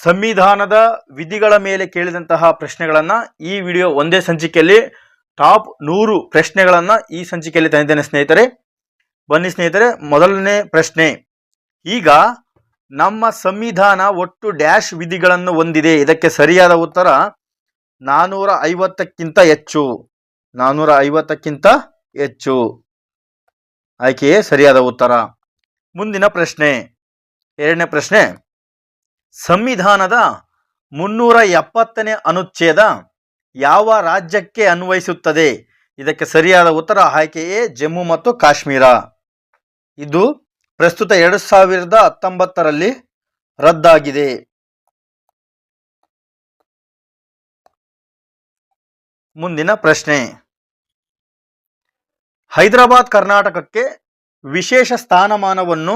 ಸಂವಿಧಾನದ ವಿಧಿಗಳ ಮೇಲೆ ಕೇಳಿದಂತಹ ಪ್ರಶ್ನೆಗಳನ್ನ ಈ ವಿಡಿಯೋ ಒಂದೇ ಸಂಚಿಕೆಯಲ್ಲಿ ಟಾಪ್ 100 ಪ್ರಶ್ನೆಗಳನ್ನ ಈ ಸಂಚಿಕೆಯಲ್ಲಿ ತಂದಿದ್ದೇನೆ ಸ್ನೇಹಿತರೆ. ಬನ್ನಿ ಸ್ನೇಹಿತರೆ, ಮೊದಲನೇ ಪ್ರಶ್ನೆ. ಈಗ ನಮ್ಮ ಸಂವಿಧಾನ ಒಟ್ಟು ಡ್ಯಾಶ್ ವಿಧಿಗಳನ್ನು ಹೊಂದಿದೆ? ಇದಕ್ಕೆ ಸರಿಯಾದ ಉತ್ತರ 450ಕ್ಕಿಂತ ಹೆಚ್ಚು. 450ಕ್ಕಿಂತ ಹೆಚ್ಚು ಆಯ್ಕೆಯೇ ಸರಿಯಾದ ಉತ್ತರ. ಮುಂದಿನ ಪ್ರಶ್ನೆ, ಎರಡನೇ ಪ್ರಶ್ನೆ. ಸಂವಿಧಾನದ 370ನೇ ಅನುಚ್ಛೇದ ಯಾವ ರಾಜ್ಯಕ್ಕೆ ಅನ್ವಯಿಸುತ್ತದೆ? ಇದಕ್ಕೆ ಸರಿಯಾದ ಉತ್ತರ ಆಯ್ಕೆ ಎ, ಜಮ್ಮು ಮತ್ತು ಕಾಶ್ಮೀರ. ಇದು ಪ್ರಸ್ತುತ 2019ರಲ್ಲಿ ರದ್ದಾಗಿದೆ. ಮುಂದಿನ ಪ್ರಶ್ನೆ. ಹೈದರಾಬಾದ್ ಕರ್ನಾಟಕಕ್ಕೆ ವಿಶೇಷ ಸ್ಥಾನಮಾನವನ್ನು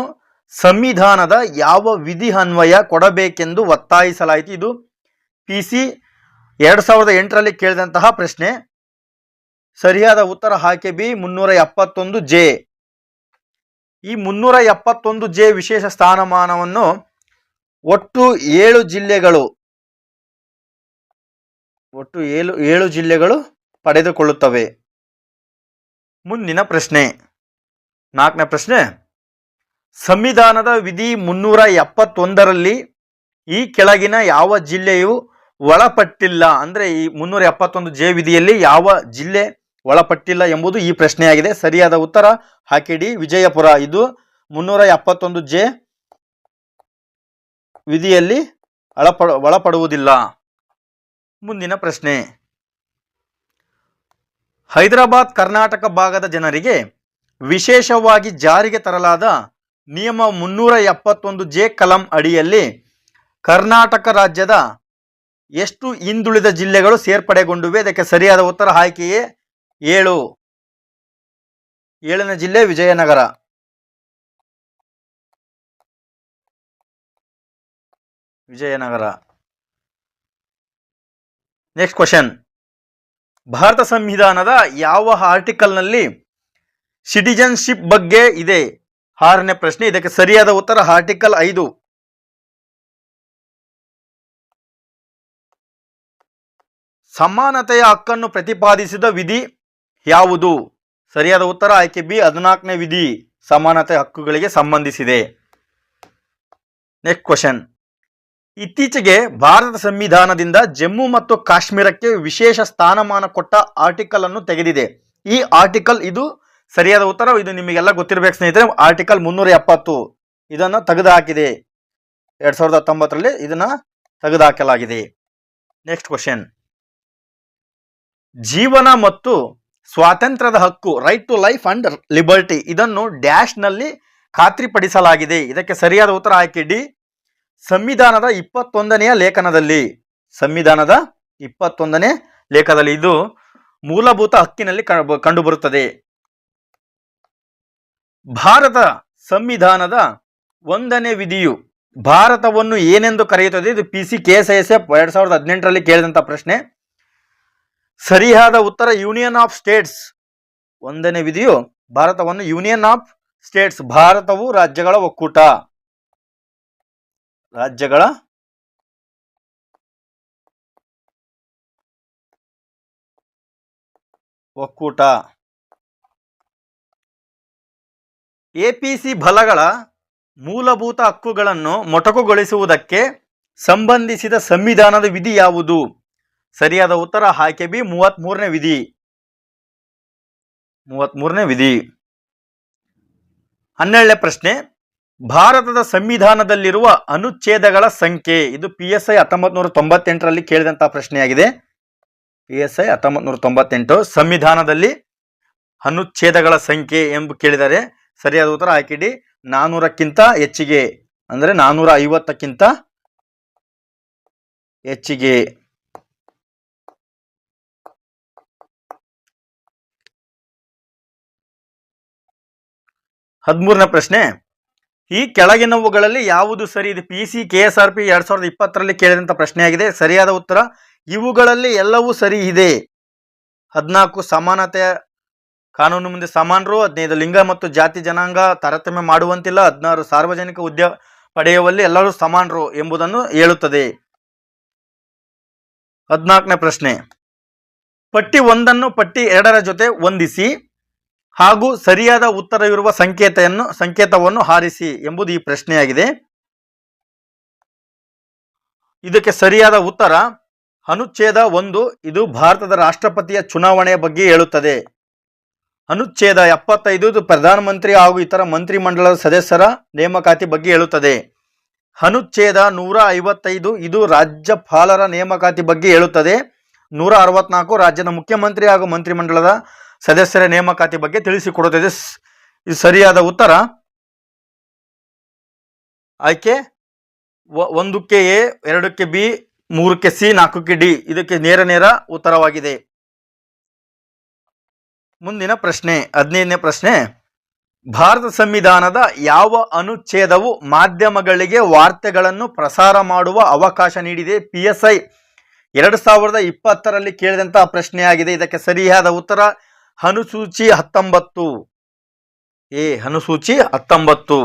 ಸಂವಿಧಾನದ ಯಾವ ವಿಧಿ ಅನ್ವಯ ಕೊಡಬೇಕೆಂದು ಒತ್ತಾಯಿಸಲಾಯಿತು? ಇದು PC 2008ರಲ್ಲಿ ಕೇಳಿದಂತಹ ಪ್ರಶ್ನೆ. ಸರಿಯಾದ ಉತ್ತರ ಆಯ್ಕೆ ಬಿ, 371J. ಈ 371J ವಿಶೇಷ ಸ್ಥಾನಮಾನವನ್ನು ಒಟ್ಟು 7 ಜಿಲ್ಲೆಗಳು ಪಡೆದುಕೊಳ್ಳುತ್ತವೆ. ಮುಂದಿನ ಪ್ರಶ್ನೆ, ನಾಲ್ಕನೇ ಪ್ರಶ್ನೆ. ಸಂವಿಧಾನದ ವಿಧಿ 371ರಲ್ಲಿ ಈ ಕೆಳಗಿನ ಯಾವ ಜಿಲ್ಲೆಯು ಒಳಪಟ್ಟಿಲ್ಲ? ಅಂದ್ರೆ ಈ 371J ವಿಧಿಯಲ್ಲಿ ಯಾವ ಜಿಲ್ಲೆ ಒಳಪಟ್ಟಿಲ್ಲ ಎಂಬುದು ಈ ಪ್ರಶ್ನೆಯಾಗಿದೆ. ಸರಿಯಾದ ಉತ್ತರ ಆಯ್ಕೆ ಡಿ, ವಿಜಯಪುರ. ಇದು 371J ವಿಧಿಯಲ್ಲಿ ಒಳಪಡುವುದಿಲ್ಲ. ಮುಂದಿನ ಪ್ರಶ್ನೆ. ಹೈದರಾಬಾದ್ ಕರ್ನಾಟಕ ಭಾಗದ ಜನರಿಗೆ ವಿಶೇಷವಾಗಿ ಜಾರಿಗೆ ತರಲಾದ ನಿಯಮ 371J ಕಲಂ ಅಡಿಯಲ್ಲಿ ಕರ್ನಾಟಕ ರಾಜ್ಯದ ಎಷ್ಟು ಹಿಂದುಳಿದ ಜಿಲ್ಲೆಗಳು ಸೇರ್ಪಡೆಗೊಂಡಿವೆ? ಇದಕ್ಕೆ ಸರಿಯಾದ ಉತ್ತರ ಆಯ್ಕೆ ಎ, 7. 7ನೇ ಜಿಲ್ಲೆ ವಿಜಯನಗರ. Next question. ಭಾರತ ಸಂವಿಧಾನದ ಯಾವ ಆರ್ಟಿಕಲ್ನಲ್ಲಿ ಸಿಟಿಜನ್ಶಿಪ್ ಬಗ್ಗೆ ಇದೆ? 6ನೇ ಪ್ರಶ್ನೆ. ಇದಕ್ಕೆ ಸರಿಯಾದ ಉತ್ತರ ಆರ್ಟಿಕಲ್ 5. ಸಮಾನತೆಯ ಹಕ್ಕನ್ನು ಪ್ರತಿಪಾದಿಸಿದ ವಿಧಿ ಯಾವುದು? ಸರಿಯಾದ ಉತ್ತರ ಆಯ್ಕೆ ಬಿ, 14ನೇ ವಿಧಿ ಸಮಾನತೆ ಹಕ್ಕುಗಳಿಗೆ ಸಂಬಂಧಿಸಿದೆ. Next question. ಇತ್ತೀಚೆಗೆ ಭಾರತ ಸಂವಿಧಾನದಿಂದ ಜಮ್ಮು ಮತ್ತು ಕಾಶ್ಮೀರಕ್ಕೆ ವಿಶೇಷ ಸ್ಥಾನಮಾನ ಕೊಟ್ಟ ಆರ್ಟಿಕಲ್ ಅನ್ನು ತೆಗೆದಿದೆ. ಈ ಆರ್ಟಿಕಲ್ ಇದು ಸರಿಯಾದ ಉತ್ತರ. ಇದು ನಿಮಗೆಲ್ಲ ಗೊತ್ತಿರಬೇಕು ಸ್ನೇಹಿತರೆ. ಆರ್ಟಿಕಲ್ 370 ಇದನ್ನು ತೆಗೆದುಹಾಕಿದೆ. 2019ರಲ್ಲಿ ಇದನ್ನ ತೆಗೆದುಹಾಕಲಾಗಿದೆ. Next question. ಜೀವನ ಮತ್ತು ಸ್ವಾತಂತ್ರ್ಯದ ಹಕ್ಕು, right to life and liberty, ಇದನ್ನು ಡ್ಯಾಶ್ ನಲ್ಲಿ ಖಾತ್ರಿಪಡಿಸಲಾಗಿದೆ. ಇದಕ್ಕೆ ಸರಿಯಾದ ಉತ್ತರ ಆಯ್ಕೆ ಡಿ, ಸಂವಿಧಾನದ 21ನೇ ಲೇಖನದಲ್ಲಿ. ಸಂವಿಧಾನದ 21ನೇ ಲೇಖನದಲ್ಲಿ ಇದು ಮೂಲಭೂತ ಹಕ್ಕಿನಲ್ಲಿ ಕಂಡುಬರುತ್ತದೆ. ಭಾರತ ಸಂವಿಧಾನದ 1ನೇ ವಿಧಿಯು ಭಾರತವನ್ನು ಏನೆಂದು ಕರೆಯುತ್ತದೆ? ಇದು PC KSISF 2018ರಲ್ಲಿ ಕೇಳಿದಂತ ಪ್ರಶ್ನೆ. ಸರಿಯಾದ ಉತ್ತರ ಯೂನಿಯನ್ ಆಫ್ ಸ್ಟೇಟ್ಸ್. 1ನೇ ವಿಧಿಯು ಭಾರತವನ್ನು ಯೂನಿಯನ್ ಆಫ್ ಸ್ಟೇಟ್ಸ್, ಭಾರತವು ರಾಜ್ಯಗಳ ಒಕ್ಕೂಟ. APC ಬಲಗಳ ಮೂಲಭೂತ ಹಕ್ಕುಗಳನ್ನು ಮೊಟಕುಗೊಳಿಸುವುದಕ್ಕೆ ಸಂಬಂಧಿಸಿದ ಸಂವಿಧಾನದ ವಿಧಿ ಯಾವುದು? ಸರಿಯಾದ ಉತ್ತರ ಆಯ್ಕೆ ಬಿ, 33ನೇ ವಿಧಿ. 33ನೇ ವಿಧಿ. 12ನೇ ಪ್ರಶ್ನೆ. ಭಾರತದ ಸಂವಿಧಾನದಲ್ಲಿರುವ ಅನುಚ್ಛೇದಗಳ ಸಂಖ್ಯೆ. ಇದು PSI 1998ರಲ್ಲಿ ಕೇಳಿದಂತಹ ಪ್ರಶ್ನೆಯಾಗಿದೆ. PSI 1998 ಸಂವಿಧಾನದಲ್ಲಿ ಅನುಚ್ಛೇದಗಳ ಸಂಖ್ಯೆ ಎಂದು ಕೇಳಿದರೆ ಸರಿಯಾದ ಉತ್ತರ ಆಯ್ಕೆ ಡಿ, 400ಕ್ಕಿಂತ ಹೆಚ್ಚಿಗೆ, ಅಂದ್ರೆ 450ಕ್ಕಿಂತ ಹೆಚ್ಚಿಗೆ. 13ನೇ ಪ್ರಶ್ನೆ. ಈ ಕೆಳಗಿನವುಗಳಲ್ಲಿ ಯಾವುದು ಸರಿ? ಇದು PC KSRP 2020ರಲ್ಲಿ ಕೇಳಿದಂತ ಪ್ರಶ್ನೆಯಾಗಿದೆ. ಸರಿಯಾದ ಉತ್ತರ ಇವುಗಳಲ್ಲಿ ಎಲ್ಲವೂ ಸರಿ ಇದೆ. 14 ಸಮಾನತೆಯ ಕಾನೂನು ಮುಂದೆ ಸಮಾನರು, 15 ಲಿಂಗ ಮತ್ತು ಜಾತಿ ಜನಾಂಗ ತಾರತಮ್ಯ ಮಾಡುವಂತಿಲ್ಲ, 16 ಸಾರ್ವಜನಿಕ ಪಡೆಯುವಲ್ಲಿ ಎಲ್ಲರೂ ಸಮಾನರು ಎಂಬುದನ್ನು ಹೇಳುತ್ತದೆ. 14ನೇ ಪ್ರಶ್ನೆ, ಪಟ್ಟಿ 1 ಪಟ್ಟಿ 2 ಜೊತೆ ಹೊಂದಿಸಿ ಹಾಗೂ ಸರಿಯಾದ ಉತ್ತರವಿರುವ ಸಂಕೇತವನ್ನು ಹಾರಿಸಿ ಎಂಬುದು ಈ ಪ್ರಶ್ನೆಯಾಗಿದೆ. ಇದಕ್ಕೆ ಸರಿಯಾದ ಉತ್ತರ ಅನುಚ್ಛೇದ 1. ಇದು ಭಾರತದ ರಾಷ್ಟ್ರಪತಿಯ ಚುನಾವಣೆಯ ಬಗ್ಗೆ ಹೇಳುತ್ತದೆ. ಅನುಚ್ಛೇದ 75 ಇದು ಪ್ರಧಾನಮಂತ್ರಿ ಹಾಗೂ ಇತರ ಮಂತ್ರಿಮಂಡಲದ ಸದಸ್ಯರ ನೇಮಕಾತಿ ಬಗ್ಗೆ ಹೇಳುತ್ತದೆ. ಅನುಚ್ಛೇದ 155 ಇದು ರಾಜ್ಯಪಾಲರ ನೇಮಕಾತಿ ಬಗ್ಗೆ ಹೇಳುತ್ತದೆ. 164 ರಾಜ್ಯದ ಮುಖ್ಯಮಂತ್ರಿ ಹಾಗೂ ಮಂತ್ರಿಮಂಡಲದ ಸದಸ್ಯರ ನೇಮಕಾತಿ ಬಗ್ಗೆ ತಿಳಿಸಿಕೊಡುತ್ತದೆ. ಇದು ಸರಿಯಾದ ಉತ್ತರ ಆಯ್ಕೆ 1ಕ್ಕೆ ಎ, 2ಕ್ಕೆ ಬಿ, 3ಕ್ಕೆ ಸಿ, 4ಕ್ಕೆ ಡಿ. ಇದಕ್ಕೆ ನೇರ ಉತ್ತರವಾಗಿದೆ. ಮುಂದಿನ ಪ್ರಶ್ನೆ 15ನೇ ಪ್ರಶ್ನೆ, ಭಾರತ ಸಂವಿಧಾನದ ಯಾವ ಅನುಚ್ಛೇದವು ಮಾಧ್ಯಮಗಳಿಗೆ ವಾರ್ತೆಗಳನ್ನು ಪ್ರಸಾರ ಮಾಡುವ ಅವಕಾಶ ನೀಡಿದೆ? PSI 2020ರಲ್ಲಿ ಕೇಳಿದಂತಹ ಪ್ರಶ್ನೆಯಾಗಿದೆ. ಇದಕ್ಕೆ ಸರಿಯಾದ ಉತ್ತರ ಅನುಸೂಚಿ 19 ಎ, ಅನುಸೂಚಿ 19.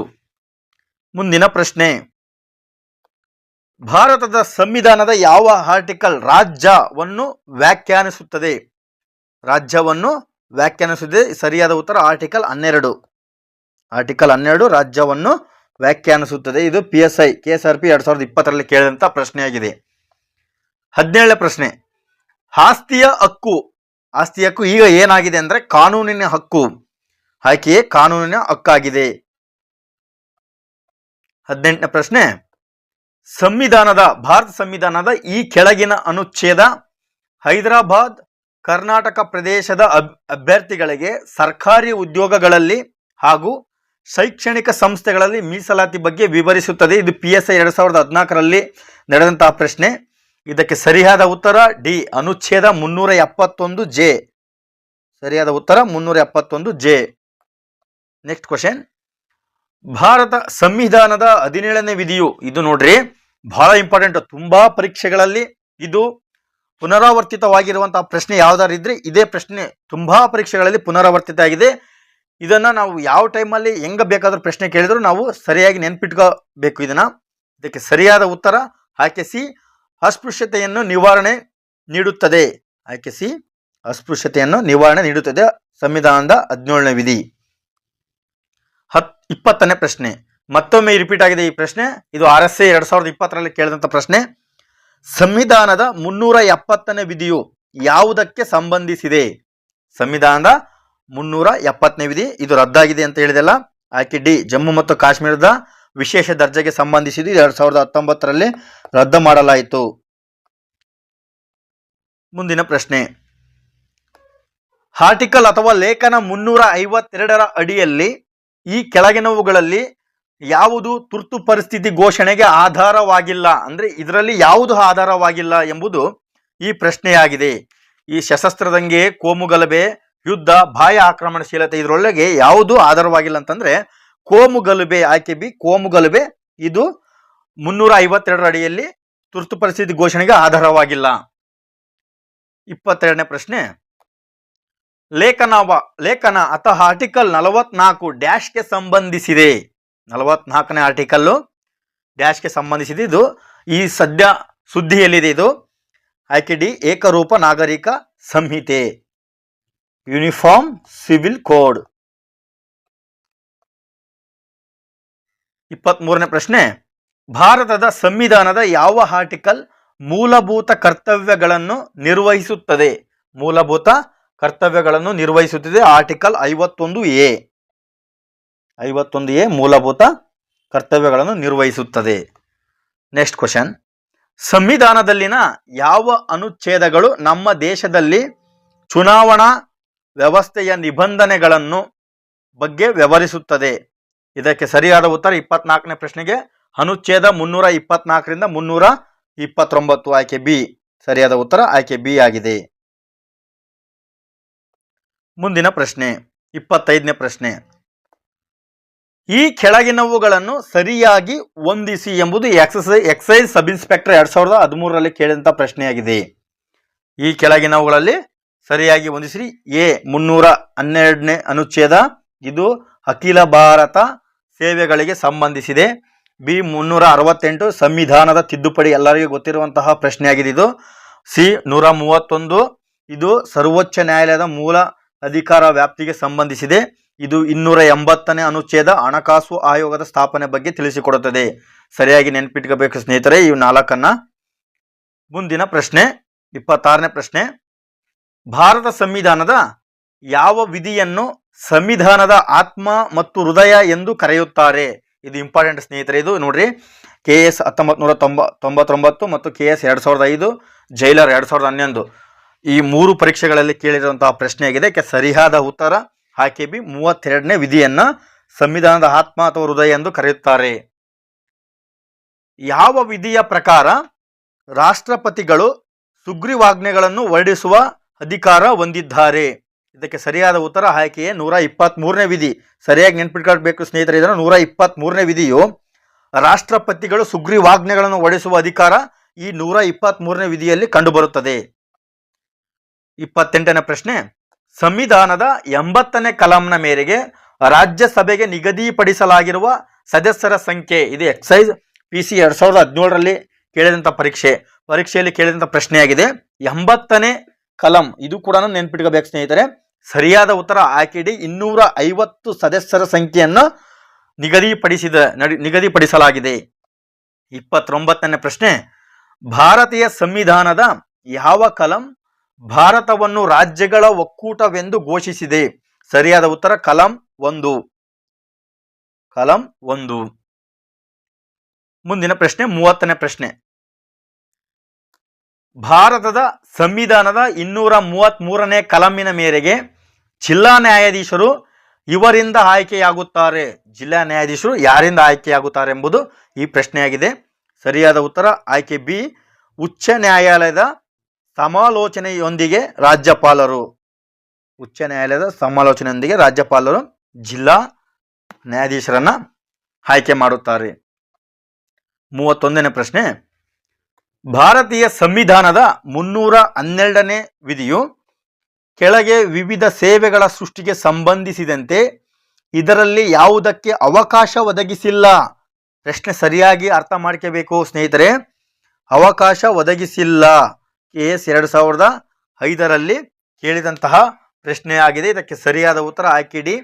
ಮುಂದಿನ ಪ್ರಶ್ನೆ, ಭಾರತದ ಸಂವಿಧಾನದ ಯಾವ ಆರ್ಟಿಕಲ್ ರಾಜ್ಯವನ್ನು ವ್ಯಾಖ್ಯಾನಿಸುತ್ತದೆ? ರಾಜ್ಯವನ್ನು ವ್ಯಾಖ್ಯಾನಿಸುತ್ತದೆ. ಸರಿಯಾದ ಉತ್ತರ ಆರ್ಟಿಕಲ್ 12. ಆರ್ಟಿಕಲ್ 12 ರಾಜ್ಯವನ್ನು ವ್ಯಾಖ್ಯಾನಿಸುತ್ತದೆ. ಇದು PSI KSRP 2020ರಲ್ಲಿ ಕೇಳಿದಂಥ ಪ್ರಶ್ನೆಯಾಗಿದೆ. 17ನೇ ಪ್ರಶ್ನೆ, ಆಸ್ತಿಯ ಹಕ್ಕು ಈಗ ಏನಾಗಿದೆ ಅಂದರೆ ಕಾನೂನಿನ ಹಕ್ಕು. ಆಯ್ಕೆಯೇ ಕಾನೂನಿನ ಹಕ್ಕಾಗಿದೆ. 18ನೇ ಪ್ರಶ್ನೆ, ಭಾರತ ಸಂವಿಧಾನದ ಈ ಕೆಳಗಿನ ಅನುಚ್ಛೇದ ಹೈದರಾಬಾದ್ ಕರ್ನಾಟಕ ಪ್ರದೇಶದ ಅಭ್ಯರ್ಥಿಗಳಿಗೆ ಸರ್ಕಾರಿ ಉದ್ಯೋಗಗಳಲ್ಲಿ ಹಾಗೂ ಶೈಕ್ಷಣಿಕ ಸಂಸ್ಥೆಗಳಲ್ಲಿ ಮೀಸಲಾತಿ ಬಗ್ಗೆ ವಿವರಿಸುತ್ತದೆ. ಇದು PSI 2014ರಲ್ಲಿ ನಡೆದಂತಹ ಪ್ರಶ್ನೆ. ಇದಕ್ಕೆ ಸರಿಯಾದ ಉತ್ತರ ಡಿ, ಅನುಚ್ಛೇದ 371 ಜೆ. ಸರಿಯಾದ ಉತ್ತರ 371 ಜೆ. ನೆಕ್ಸ್ಟ್ ಕ್ವಶನ್, ಭಾರತ ಸಂವಿಧಾನದ 17ನೇ ವಿಧಿಯು, ಇದು ನೋಡ್ರಿ ಬಹಳ ಇಂಪಾರ್ಟೆಂಟ್, ತುಂಬಾ ಪರೀಕ್ಷೆಗಳಲ್ಲಿ ಇದು ಪುನರಾವರ್ತಿತವಾಗಿರುವಂತಹ ಪ್ರಶ್ನೆ ಯಾವ್ದಾರು ಇದ್ರೆ ಇದೇ ಪ್ರಶ್ನೆ ತುಂಬಾ ಪರೀಕ್ಷೆಗಳಲ್ಲಿ ಪುನರಾವರ್ತಿತ ಆಗಿದೆ. ಇದನ್ನ ನಾವು ಯಾವ ಟೈಮಲ್ಲಿ ಹೆಂಗ ಬೇಕಾದ್ರೂ ಪ್ರಶ್ನೆ ಕೇಳಿದ್ರು ನಾವು ಸರಿಯಾಗಿ ನೆನ್ಪಿಟ್ಕೋಬೇಕು ಇದನ್ನ. ಇದಕ್ಕೆ ಸರಿಯಾದ ಉತ್ತರ ಆಯ್ಕೆ ಸಿ, ಅಸ್ಪೃಶ್ಯತೆಯನ್ನು ನಿವಾರಣೆ ನೀಡುತ್ತದೆ. ಆಯ್ಕೆ ಸಿ, ಅಸ್ಪೃಶ್ಯತೆಯನ್ನು ನಿವಾರಣೆ ನೀಡುತ್ತದೆ. ಸಂವಿಧಾನದ 17ನೇ ವಿಧಿ. 20ನೇ ಪ್ರಶ್ನೆ, ಮತ್ತೊಮ್ಮೆ ರಿಪೀಟ್ ಆಗಿದೆ ಈ ಪ್ರಶ್ನೆ. ಇದು RSA 2020ರಲ್ಲಿ ಕೇಳಿದಂಥ ಪ್ರಶ್ನೆ. ಸಂವಿಧಾನದ 370ನೇ ವಿಧಿಯು ಯಾವುದಕ್ಕೆ ಸಂಬಂಧಿಸಿದೆ? ಸಂವಿಧಾನದ 370ನೇ ವಿಧಿ ಇದು ರದ್ದಾಗಿದೆ ಅಂತ ಹೇಳಿದೆಲ್ಲ. ಆಯ್ಕೆ ಡಿ, ಜಮ್ಮು ಮತ್ತು ಕಾಶ್ಮೀರದ ವಿಶೇಷ ದರ್ಜೆಗೆ ಸಂಬಂಧಿಸಿದ್ದು 2019ರಲ್ಲಿ ರದ್ದು ಮಾಡಲಾಯಿತು. ಮುಂದಿನ ಪ್ರಶ್ನೆ, ಆರ್ಟಿಕಲ್ ಅಥವಾ ಲೇಖನ 352ರ ಅಡಿಯಲ್ಲಿ ಈ ಕೆಳಗಿನವುಗಳಲ್ಲಿ ಯಾವುದು ತುರ್ತು ಪರಿಸ್ಥಿತಿ ಘೋಷಣೆಗೆ ಆಧಾರವಾಗಿಲ್ಲ? ಅಂದ್ರೆ ಇದರಲ್ಲಿ ಯಾವುದು ಆಧಾರವಾಗಿಲ್ಲ ಎಂಬುದು ಈ ಪ್ರಶ್ನೆಯಾಗಿದೆ. ಈ ಸಶಸ್ತ್ರ ದಂಗೆ, ಕೋಮುಗಲಭೆ, ಯುದ್ಧ, ಬಾಹ್ಯ ಆಕ್ರಮಣಶೀಲತೆ ಇದರೊಳಗೆ ಯಾವುದು ಆಧಾರವಾಗಿಲ್ಲ ಅಂತಂದ್ರೆ ಕೋಮುಗಲಭೆ. ಆಯ್ಕೆ ಬಿ, ಕೋಮುಗಲಭೆ ಇದು 352ರ ಅಡಿಯಲ್ಲಿ ತುರ್ತು ಪರಿಸ್ಥಿತಿ ಘೋಷಣೆಗೆ ಆಧಾರವಾಗಿಲ್ಲ. 22ನೇ ಪ್ರಶ್ನೆ, ಲೇಖನ ಅಥವಾ ಆರ್ಟಿಕಲ್ 44 ಡ್ಯಾಶ್ಗೆ ಸಂಬಂಧಿಸಿದೆ. 44ನೇ ಆರ್ಟಿಕಲ್ ಡ್ಯಾಶ್ಗೆ ಸಂಬಂಧಿಸಿದೆ. ಇದು ಈ ಸದ್ಯ ಸುದ್ದಿಯಲ್ಲಿದೆ. ಇದು ಆಯ್ಕೆ ಡಿ, ಏಕರೂಪ ನಾಗರಿಕ ಸಂಹಿತೆ, ಯೂನಿಫಾರ್ಮ್ ಸಿವಿಲ್ ಕೋಡ್. 23ನೇ ಪ್ರಶ್ನೆ, ಭಾರತದ ಸಂವಿಧಾನದ ಯಾವ ಆರ್ಟಿಕಲ್ ಮೂಲಭೂತ ಕರ್ತವ್ಯಗಳನ್ನು ನಿರ್ವಹಿಸುತ್ತದೆ? ಮೂಲಭೂತ ಕರ್ತವ್ಯಗಳನ್ನು ನಿರ್ವಹಿಸುತ್ತದೆ. Article 51A. 51A ಮೂಲಭೂತ ಕರ್ತವ್ಯಗಳನ್ನು ನಿರ್ವಹಿಸುತ್ತದೆ. ನೆಕ್ಸ್ಟ್ ಕ್ವಶನ್, ಸಂವಿಧಾನದಲ್ಲಿನ ಯಾವ ಅನುಚ್ಛೇದಗಳು ನಮ್ಮ ದೇಶದಲ್ಲಿ ಚುನಾವಣಾ ವ್ಯವಸ್ಥೆಯ ನಿಬಂಧನೆಗಳನ್ನು ಬಗ್ಗೆ ವಿವರಿಸುತ್ತದೆ? ಇದಕ್ಕೆ ಸರಿಯಾದ ಉತ್ತರ 24ನೇ ಪ್ರಶ್ನೆಗೆ ಅನುಚ್ಛೇದ 324ರಿಂದ 329. ಆಯ್ಕೆ ಬಿ, ಸರಿಯಾದ ಉತ್ತರ ಆಯ್ಕೆ ಬಿ ಆಗಿದೆ. ಮುಂದಿನ ಪ್ರಶ್ನೆ 25ನೇ ಪ್ರಶ್ನೆ, ಈ ಕೆಳಗಿನವುಗಳನ್ನು ಸರಿಯಾಗಿ ಹೊಂದಿಸಿ ಎಂಬುದು ಎಕ್ಸೈಸ್ ಸಬ್ ಇನ್ಸ್ಪೆಕ್ಟರ್ 2013ರಲ್ಲಿ ಕೇಳಿದಂಥ ಪ್ರಶ್ನೆಯಾಗಿದೆ. ಈ ಕೆಳಗಿನವುಗಳಲ್ಲಿ ಸರಿಯಾಗಿ ಹೊಂದಿಸಿ. ಎ, 312ನೇ ಅನುಚ್ಛೇದ ಇದು ಅಖಿಲ ಭಾರತ ಸೇವೆಗಳಿಗೆ ಸಂಬಂಧಿಸಿದೆ. ಬಿ 368 ಸಂವಿಧಾನದ ತಿದ್ದುಪಡಿ, ಎಲ್ಲರಿಗೂ ಗೊತ್ತಿರುವಂತಹ ಪ್ರಶ್ನೆಯಾಗಿದೆ ಇದು. ಸಿ 131 ಇದು ಸರ್ವೋಚ್ಚ ನ್ಯಾಯಾಲಯದ ಮೂಲ ಅಧಿಕಾರ ವ್ಯಾಪ್ತಿಗೆ ಸಂಬಂಧಿಸಿದೆ. ಇದು 280ನೇ ಅನುಚ್ಛೇದ ಹಣಕಾಸು ಆಯೋಗದ ಸ್ಥಾಪನೆ ಬಗ್ಗೆ ತಿಳಿಸಿಕೊಡುತ್ತದೆ. ಸರಿಯಾಗಿ ನೆನಪಿಟ್ಕೋಬೇಕು ಸ್ನೇಹಿತರೆ ಇವು 4. ಮುಂದಿನ ಪ್ರಶ್ನೆ 26ನೇ ಪ್ರಶ್ನೆ, ಭಾರತ ಸಂವಿಧಾನದ ಯಾವ ವಿಧಿಯನ್ನು ಸಂವಿಧಾನದ ಆತ್ಮ ಮತ್ತು ಹೃದಯ ಎಂದು ಕರೆಯುತ್ತಾರೆ? ಇದು ಇಂಪಾರ್ಟೆಂಟ್ ಸ್ನೇಹಿತರೆ. ಇದು ನೋಡ್ರಿ, KS 1999 ಮತ್ತು KS 2005, ಜೈಲರ್ 2011 ಈ 3 ಪರೀಕ್ಷೆಗಳಲ್ಲಿ ಕೇಳಿರುವಂತಹ ಪ್ರಶ್ನೆಯಾಗಿದೆ. ಸರಿಯಾದ ಉತ್ತರ ಆಯ್ಕೆ ಬಿ 32ನೇ ವಿಧಿಯನ್ನ ಸಂವಿಧಾನದ ಆತ್ಮ ಅಥವಾ ಹೃದಯ ಎಂದು ಕರೆಯುತ್ತಾರೆ. ಯಾವ ವಿಧಿಯ ಪ್ರಕಾರ ರಾಷ್ಟ್ರಪತಿಗಳು ಸುಗ್ರೀವಾಜ್ಞೆಗಳನ್ನು ಹೊರಡಿಸುವ ಅಧಿಕಾರ ಹೊಂದಿದ್ದಾರೆ? ಇದಕ್ಕೆ ಸರಿಯಾದ ಉತ್ತರ ಆಯ್ಕೆಯೇ 123ನೇ ವಿಧಿ. ಸರಿಯಾಗಿ ನೆನ್ಪಿಟ್ಕೊಳ್ಬೇಕು ಸ್ನೇಹಿತರೆ, ಇದನ್ನು 123ನೇ ವಿಧಿಯು ರಾಷ್ಟ್ರಪತಿಗಳು ಸುಗ್ರೀವಾಜ್ಞೆಗಳನ್ನು ಹೊರಡಿಸುವ ಅಧಿಕಾರ ಈ 123ನೇ ವಿಧಿಯಲ್ಲಿ ಕಂಡುಬರುತ್ತದೆ. 28ನೇ ಪ್ರಶ್ನೆ, ಸಂವಿಧಾನದ 80ನೇ ಕಲಂನ ಮೇರೆಗೆ ರಾಜ್ಯಸಭೆಗೆ ನಿಗದಿಪಡಿಸಲಾಗಿರುವ ಸದಸ್ಯರ ಸಂಖ್ಯೆ. ಇದು ಎಕ್ಸೈಸ್ PC 2017ರಲ್ಲಿ ಕೇಳಿದಂಥ ಪರೀಕ್ಷೆಯಲ್ಲಿ ಕೇಳಿದಂಥ ಪ್ರಶ್ನೆಯಾಗಿದೆ. 80ನೇ ಕಲಂ ಇದು ಕೂಡ ನೆನ್ಪಿಟ್ಕೋಬೇಕು ಸ್ನೇಹಿತರೆ. ಸರಿಯಾದ ಉತ್ತರ ಆಯ್ಕೆ ಡಿ 250 ಸದಸ್ಯರ ಸಂಖ್ಯೆಯನ್ನು ನಿಗದಿಪಡಿಸಲಾಗಿದೆ. 29ನೇ ಪ್ರಶ್ನೆ, ಭಾರತೀಯ ಸಂವಿಧಾನದ ಯಾವ ಕಲಂ ಭಾರತವನ್ನು ರಾಜ್ಯಗಳ ಒಕ್ಕೂಟವೆಂದು ಘೋಷಿಸಿದೆ? ಸರಿಯಾದ ಉತ್ತರ ಕಲಂ 1. ಮುಂದಿನ ಪ್ರಶ್ನೆ 30ನೇ ಪ್ರಶ್ನೆ, ಭಾರತದ ಸಂವಿಧಾನದ 233ನೇ ಕಲಮಿನ ಮೇರೆಗೆ ಜಿಲ್ಲಾ ನ್ಯಾಯಾಧೀಶರು ಇವರಿಂದ ಆಯ್ಕೆಯಾಗುತ್ತಾರೆ. ಜಿಲ್ಲಾ ನ್ಯಾಯಾಧೀಶರು ಯಾರಿಂದ ಆಯ್ಕೆಯಾಗುತ್ತಾರೆ ಎಂಬುದು ಈ ಪ್ರಶ್ನೆಯಾಗಿದೆ. ಸರಿಯಾದ ಉತ್ತರ ಆಯ್ಕೆ ಬಿ, ಉಚ್ಚ ನ್ಯಾಯಾಲಯದ ಸಮಾಲೋಚನೆಯೊಂದಿಗೆ ರಾಜ್ಯಪಾಲರು. ಉಚ್ಚ ನ್ಯಾಯಾಲಯದ ಸಮಾಲೋಚನೆಯೊಂದಿಗೆ ರಾಜ್ಯಪಾಲರು ಜಿಲ್ಲಾ ನ್ಯಾಯಾಧೀಶರನ್ನ ಆಯ್ಕೆ ಮಾಡುತ್ತಾರೆ. 31ನೇ ಪ್ರಶ್ನೆ, ಭಾರತೀಯ ಸಂವಿಧಾನದ 312ನೇ ವಿಧಿಯು ಕೆಳಗೆ ವಿವಿಧ ಸೇವೆಗಳ ಸೃಷ್ಟಿಗೆ ಸಂಬಂಧಿಸಿದಂತೆ ಇದರಲ್ಲಿ ಯಾವುದಕ್ಕೆ ಅವಕಾಶ ಒದಗಿಸಿಲ್ಲ? ಪ್ರಶ್ನೆ ಸರಿಯಾಗಿ ಅರ್ಥ ಮಾಡ್ಕೋಬೇಕು ಸ್ನೇಹಿತರೆ. ಅವಕಾಶ ಒದಗಿಸಿಲ್ಲ KS 2005ರಲ್ಲಿ ಕೇಳಿದಂತಹ ಪ್ರಶ್ನೆಯಾಗಿದೆ. ಇದಕ್ಕೆ ಸರಿಯಾದ ಉತ್ತರ ಆಯ್ಕೆ ಡಿ,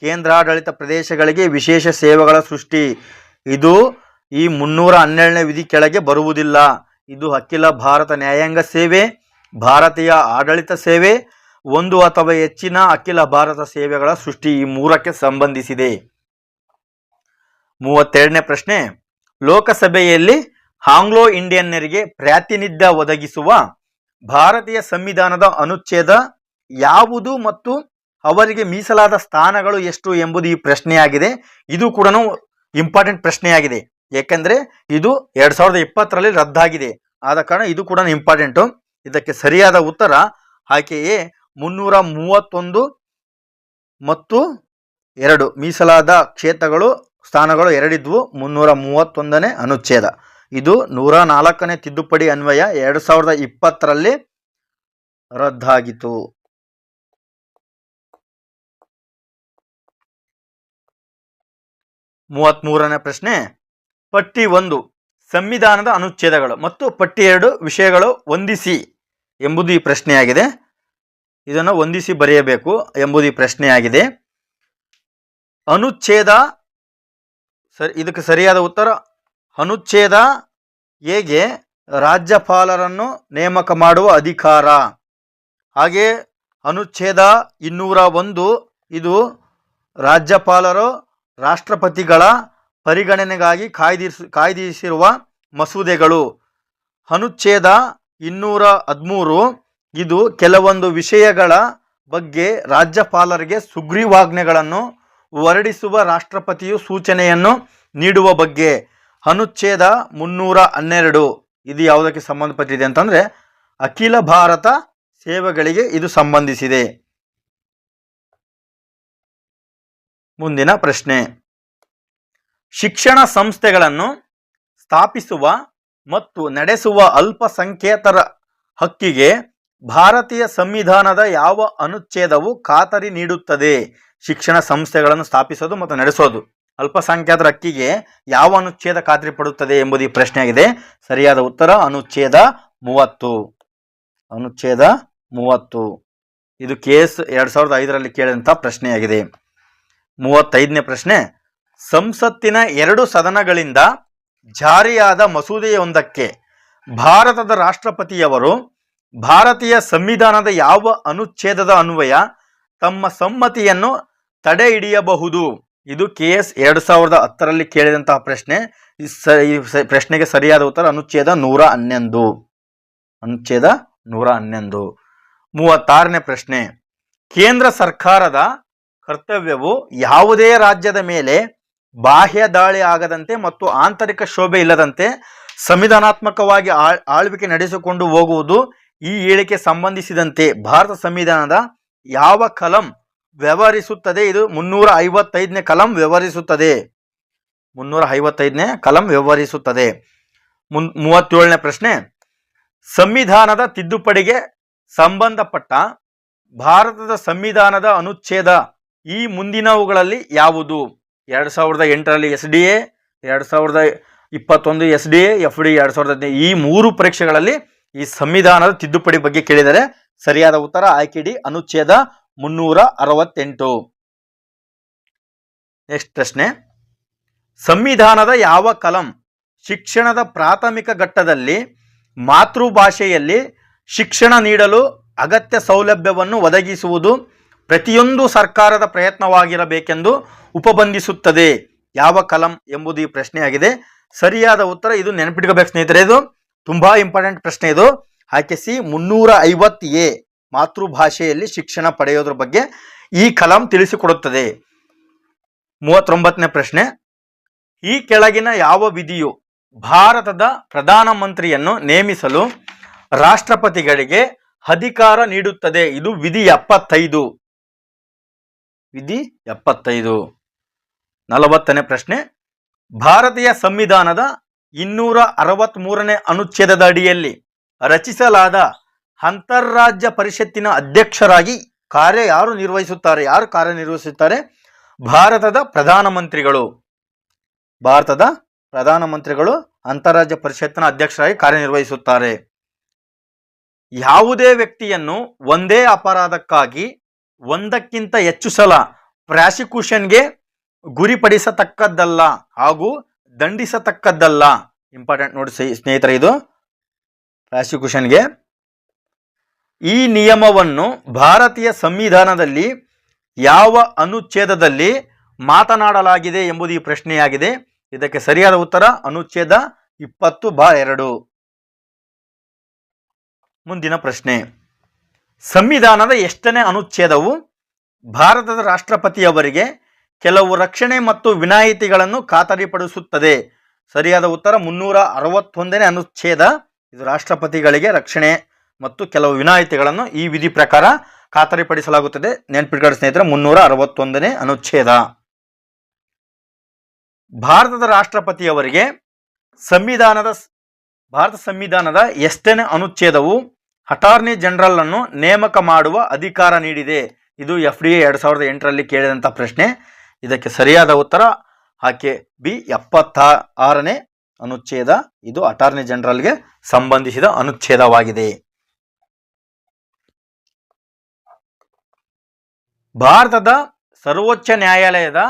ಕೇಂದ್ರಾಡಳಿತ ಪ್ರದೇಶಗಳಿಗೆ ವಿಶೇಷ ಸೇವೆಗಳ ಸೃಷ್ಟಿ. ಇದು ಈ 312ನೇ ವಿಧಿ ಕೆಳಗೆ ಬರುವುದಿಲ್ಲ. ಇದು ಅಖಿಲ ಭಾರತ ನ್ಯಾಯಾಂಗ ಸೇವೆ, ಭಾರತೀಯ ಆಡಳಿತ ಸೇವೆ, ಒಂದು ಅಥವಾ ಹೆಚ್ಚಿನ ಅಖಿಲ ಭಾರತ ಸೇವೆಗಳ ಸೃಷ್ಟಿ, ಈ 3ಕ್ಕೆ ಸಂಬಂಧಿಸಿದೆ. 32ನೇ ಪ್ರಶ್ನೆ, ಲೋಕಸಭೆಯಲ್ಲಿ ಆಂಗ್ಲೋ ಇಂಡಿಯನ್ನರಿಗೆ ಪ್ರಾತಿನಿಧ್ಯ ಒದಗಿಸುವ ಭಾರತೀಯ ಸಂವಿಧಾನದ ಅನುಚ್ಛೇದ ಯಾವುದು ಮತ್ತು ಅವರಿಗೆ ಮೀಸಲಾದ ಸ್ಥಾನಗಳು ಎಷ್ಟು ಎಂಬುದು ಈ ಪ್ರಶ್ನೆಯಾಗಿದೆ. ಇದು ಕೂಡ ಇಂಪಾರ್ಟೆಂಟ್ ಪ್ರಶ್ನೆಯಾಗಿದೆ. ಏಕೆಂದರೆ ಇದು 2020ರಲ್ಲಿ ರದ್ದಾಗಿದೆ. ಆದ ಕಾರಣ ಇದು ಕೂಡ ಇಂಪಾರ್ಟೆಂಟು. ಇದಕ್ಕೆ ಸರಿಯಾದ ಉತ್ತರ ಆಯ್ಕೆಯೇ 331 ಮತ್ತು 2 ಮೀಸಲಾದ ಕ್ಷೇತ್ರಗಳು ಸ್ಥಾನಗಳು 2 ಇದ್ವು. 331ನೇ ಅನುಚ್ಛೇದ ಇದು 104ನೇ ತಿದ್ದುಪಡಿ ಅನ್ವಯ 2020ರಲ್ಲಿ ರದ್ದಾಗಿತು. 33ನೇ ಪ್ರಶ್ನೆ, ಪಟ್ಟಿ 1 ಸಂವಿಧಾನದ ಅನುಚ್ಛೇದಗಳು ಮತ್ತು ಪಟ್ಟಿ 2 ವಿಷಯಗಳು ಹೊಂದಿಸಿ ಎಂಬುದು ಈ ಪ್ರಶ್ನೆಯಾಗಿದೆ. ಇದನ್ನು ಹೊಂದಿಸಿ ಬರೆಯಬೇಕು ಎಂಬುದು ಈ ಪ್ರಶ್ನೆಯಾಗಿದೆ. ಅನುಚ್ಛೇದ ಇದಕ್ಕೆ ಸರಿಯಾದ ಉತ್ತರ ಅನುಚ್ಛೇದ ಹೇಗೆ ರಾಜ್ಯಪಾಲರನ್ನು ನೇಮಕ ಮಾಡುವ ಅಧಿಕಾರ. ಹಾಗೆ ಅನುಚ್ಛೇದ 201 ಇದು ರಾಜ್ಯಪಾಲರು ರಾಷ್ಟ್ರಪತಿಗಳ ಪರಿಗಣನೆಗಾಗಿ ಕಾಯ್ದಿರಿಸಿರುವ ಮಸೂದೆಗಳು. ಅನುಚ್ಛೇದ 213 ಇದು ಕೆಲವೊಂದು ವಿಷಯಗಳ ಬಗ್ಗೆ ರಾಜ್ಯಪಾಲರಿಗೆ ಸುಗ್ರೀವಾಜ್ಞೆಗಳನ್ನು ಹೊರಡಿಸುವ ರಾಷ್ಟ್ರಪತಿಯು ಸೂಚನೆಯನ್ನು ನೀಡುವ ಬಗ್ಗೆ. ಅನುಚ್ಛೇದ 312 ಇದು ಯಾವುದಕ್ಕೆ ಸಂಬಂಧಪಟ್ಟಿದೆ ಅಂತಂದರೆ ಅಖಿಲ ಭಾರತ ಸೇವೆಗಳಿಗೆ ಇದು ಸಂಬಂಧಿಸಿದೆ. ಮುಂದಿನ ಪ್ರಶ್ನೆ, ಶಿಕ್ಷಣ ಸಂಸ್ಥೆಗಳನ್ನು ಸ್ಥಾಪಿಸುವ ಮತ್ತು ನಡೆಸುವ ಅಲ್ಪಸಂಖ್ಯಾತರ ಹಕ್ಕಿಗೆ ಭಾರತೀಯ ಸಂವಿಧಾನದ ಯಾವ ಅನುಚ್ಛೇದವು ಖಾತರಿ ನೀಡುತ್ತದೆ? ಶಿಕ್ಷಣ ಸಂಸ್ಥೆಗಳನ್ನು ಸ್ಥಾಪಿಸೋದು ಮತ್ತು ನಡೆಸೋದು ಅಲ್ಪಸಂಖ್ಯಾತರ ಹಕ್ಕಿಗೆ ಯಾವ ಅನುಚ್ಛೇದ ಖಾತ್ರಿ ಪಡುತ್ತದೆ ಎಂಬುದು ಈ ಪ್ರಶ್ನೆಯಾಗಿದೆ. ಸರಿಯಾದ ಉತ್ತರ ಅನುಚ್ಛೇದ 30. ಅನುಚ್ಛೇದ 30 ಇದು KS 2005ರಲ್ಲಿ ಕೇಳಿದಂಥ ಪ್ರಶ್ನೆಯಾಗಿದೆ. 35ನೇ ಪ್ರಶ್ನೆ, ಸಂಸತ್ತಿನ 2 ಸದನಗಳಿಂದ ಜಾರಿಯಾದ ಮಸೂದೆಯೊಂದಕ್ಕೆ ಭಾರತದ ರಾಷ್ಟ್ರಪತಿಯವರು ಭಾರತೀಯ ಸಂವಿಧಾನದ ಯಾವ ಅನುಚ್ಛೇದದ ಅನ್ವಯ ತಮ್ಮ ಸಮ್ಮತಿಯನ್ನು ತಡೆ ಹಿಡಿಯಬಹುದು? ಇದು KS 2010ರಲ್ಲಿ ಕೇಳಿದಂತಹ ಪ್ರಶ್ನೆ. ಈ ಪ್ರಶ್ನೆಗೆ ಸರಿಯಾದ ಉತ್ತರ ಅನುಚ್ಛೇದ 111. ಅನುಚ್ಛೇದ 111. 36ನೇ ಪ್ರಶ್ನೆ, ಕೇಂದ್ರ ಸರ್ಕಾರದ ಕರ್ತವ್ಯವು ಯಾವುದೇ ರಾಜ್ಯದ ಮೇಲೆ ಬಾಹ್ಯ ದಾಳಿ ಆಗದಂತೆ ಮತ್ತು ಆಂತರಿಕ ಶೋಭೆ ಇಲ್ಲದಂತೆ ಸಂವಿಧಾನಾತ್ಮಕವಾಗಿ ಆಳ್ವಿಕೆ ನಡೆಸಿಕೊಂಡು ಹೋಗುವುದು. ಈ ಹೇಳಿಕೆ ಸಂಬಂಧಿಸಿದಂತೆ ಭಾರತ ಸಂವಿಧಾನದ ಯಾವ ಕಲಂ ವ್ಯವಹರಿಸುತ್ತದೆ? ಇದು 355ನೇ ಕಲಂ ವ್ಯವಹರಿಸುತ್ತದೆ. 355ನೇ ಕಲಂ ವ್ಯವಹರಿಸುತ್ತದೆ. 37ನೇ ಪ್ರಶ್ನೆ, ಸಂವಿಧಾನದ ತಿದ್ದುಪಡಿಗೆ ಸಂಬಂಧಪಟ್ಟ ಭಾರತದ ಸಂವಿಧಾನದ ಅನುಚ್ಛೇದ ಈ ಮುಂದಿನವುಗಳಲ್ಲಿ ಯಾವುದು? 2008ರಲ್ಲಿ SDA, 2021 SDA, FD 2015 ಈ 3 ಪರೀಕ್ಷೆಗಳಲ್ಲಿ ಈ ಸಂವಿಧಾನದ ತಿದ್ದುಪಡಿ ಬಗ್ಗೆ ಕೇಳಿದರೆ ಸರಿಯಾದ ಉತ್ತರ ಆಯ್ಕೆ ಡಿ ಅನುಚ್ಛೇದ 368. ನೆಕ್ಸ್ಟ್ ಪ್ರಶ್ನೆ, ಸಂವಿಧಾನದ ಯಾವ ಕಲಂ ಶಿಕ್ಷಣದ ಪ್ರಾಥಮಿಕ ಘಟ್ಟದಲ್ಲಿ ಮಾತೃಭಾಷೆಯಲ್ಲಿ ಶಿಕ್ಷಣ ನೀಡಲು ಅಗತ್ಯ ಸೌಲಭ್ಯವನ್ನು ಒದಗಿಸುವುದು ಪ್ರತಿಯೊಂದು ಸರ್ಕಾರದ ಪ್ರಯತ್ನವಾಗಿರಬೇಕೆಂದು ಉಪಬಂಧಿಸುತ್ತದೆ? ಯಾವ ಕಲಂ ಎಂಬುದು ಈ ಪ್ರಶ್ನೆಯಾಗಿದೆ. ಸರಿಯಾದ ಉತ್ತರ ಇದು ನೆನಪಿಟ್ಕೋಬೇಕು ಸ್ನೇಹಿತರೆ, ಇದು ತುಂಬಾ ಇಂಪಾರ್ಟೆಂಟ್ ಪ್ರಶ್ನೆ. ಇದು ಆಯ್ಕೆ ಸಿ 350A ಮಾತೃಭಾಷೆಯಲ್ಲಿ ಶಿಕ್ಷಣ ಪಡೆಯೋದ್ರ ಬಗ್ಗೆ ಈ ಕಲಂ ತಿಳಿಸಿಕೊಡುತ್ತದೆ. 39ನೇ ಪ್ರಶ್ನೆ, ಈ ಕೆಳಗಿನ ಯಾವ ವಿಧಿಯು ಭಾರತದ ಪ್ರಧಾನಮಂತ್ರಿಯನ್ನು ನೇಮಿಸಲು ರಾಷ್ಟ್ರಪತಿಗಳಿಗೆ ಅಧಿಕಾರ ನೀಡುತ್ತದೆ? ಇದು ವಿಧಿ 75. ವಿಧಿ 75. 40ನೇ ಪ್ರಶ್ನೆ, ಭಾರತೀಯ ಸಂವಿಧಾನದ 263ನೇ ಅನುಚ್ಛೇದದ ಅಡಿಯಲ್ಲಿ ರಚಿಸಲಾದ ಅಂತಾರಾಜ್ಯ ಪರಿಷತ್ತಿನ ಅಧ್ಯಕ್ಷರಾಗಿ ಯಾರು ಕಾರ್ಯನಿರ್ವಹಿಸುತ್ತಾರೆ? ಭಾರತದ ಪ್ರಧಾನಮಂತ್ರಿಗಳು. ಭಾರತದ ಪ್ರಧಾನಮಂತ್ರಿಗಳು ಅಂತಾರಾಜ್ಯ ಪರಿಷತ್ತಿನ ಅಧ್ಯಕ್ಷರಾಗಿ ಕಾರ್ಯನಿರ್ವಹಿಸುತ್ತಾರೆ. ಯಾವುದೇ ವ್ಯಕ್ತಿಯನ್ನು ಒಂದೇ ಅಪರಾಧಕ್ಕಾಗಿ ಒಂದಕ್ಕಿಂತ ಹೆಚ್ಚು ಸಲ ಪ್ರಾಸಿಕ್ಯೂಷನ್ಗೆ ಗುರಿಪಡಿಸತಕ್ಕದ್ದಲ್ಲ ಹಾಗೂ ದಂಡಿಸತಕ್ಕದ್ದಲ್ಲ. ಇಂಪಾರ್ಟೆಂಟ್ ನೋಡಿ ಸ್ನೇಹಿತರೆ, ಇದು ಪ್ರಾಸಿಕ್ಯೂಷನ್ಗೆ. ಈ ನಿಯಮವನ್ನು ಭಾರತೀಯ ಸಂವಿಧಾನದಲ್ಲಿ ಯಾವ ಅನುಚ್ಛೇದದಲ್ಲಿ ಮಾತನಾಡಲಾಗಿದೆ ಎಂಬುದು ಈ ಪ್ರಶ್ನೆಯಾಗಿದೆ. ಇದಕ್ಕೆ ಸರಿಯಾದ ಉತ್ತರ ಅನುಚ್ಛೇದ 20(2). ಮುಂದಿನ ಪ್ರಶ್ನೆ, ಸಂವಿಧಾನದ ಎಷ್ಟನೇ ಅನುಚ್ಛೇದವು ಭಾರತದ ರಾಷ್ಟ್ರಪತಿಯವರಿಗೆ ಕೆಲವು ರಕ್ಷಣೆ ಮತ್ತು ವಿನಾಯಿತಿಗಳನ್ನು ಖಾತರಿಪಡಿಸುತ್ತದೆ? ಸರಿಯಾದ ಉತ್ತರ 361ನೇ ಅನುಚ್ಛೇದ. ಇದು ರಾಷ್ಟ್ರಪತಿಗಳಿಗೆ ರಕ್ಷಣೆ ಮತ್ತು ಕೆಲವು ವಿನಾಯಿತಿಗಳನ್ನು ಈ ವಿಧಿ ಪ್ರಕಾರ ಖಾತರಿಪಡಿಸಲಾಗುತ್ತದೆ. ನೆನಪಿಟ್ಕೊಳ್ಳಿ ಸ್ನೇಹಿತರೆ, 361ನೇ ಅನುಚ್ಛೇದ. ಭಾರತದ ರಾಷ್ಟ್ರಪತಿಯವರಿಗೆ ಭಾರತ ಸಂವಿಧಾನದ ಎಷ್ಟನೇ ಅನುಚ್ಛೇದವು ಅಟಾರ್ನಿ ಜನರಲ್ ಅನ್ನು ನೇಮಕ ಮಾಡುವ ಅಧಿಕಾರ ನೀಡಿದೆ? ಇದು FDA 2008ರಲ್ಲಿ ಕೇಳಿದಂಥ ಪ್ರಶ್ನೆ. ಇದಕ್ಕೆ ಸರಿಯಾದ ಉತ್ತರ ಆಕೆ ಬಿ 76ನೇ ಅನುಚ್ಛೇದ. ಇದು ಅಟಾರ್ನಿ ಜನರಲ್ಗೆ ಸಂಬಂಧಿಸಿದ ಅನುಚ್ಛೇದವಾಗಿದೆ. ಭಾರತದ ಸರ್ವೋಚ್ಚ ನ್ಯಾಯಾಲಯದ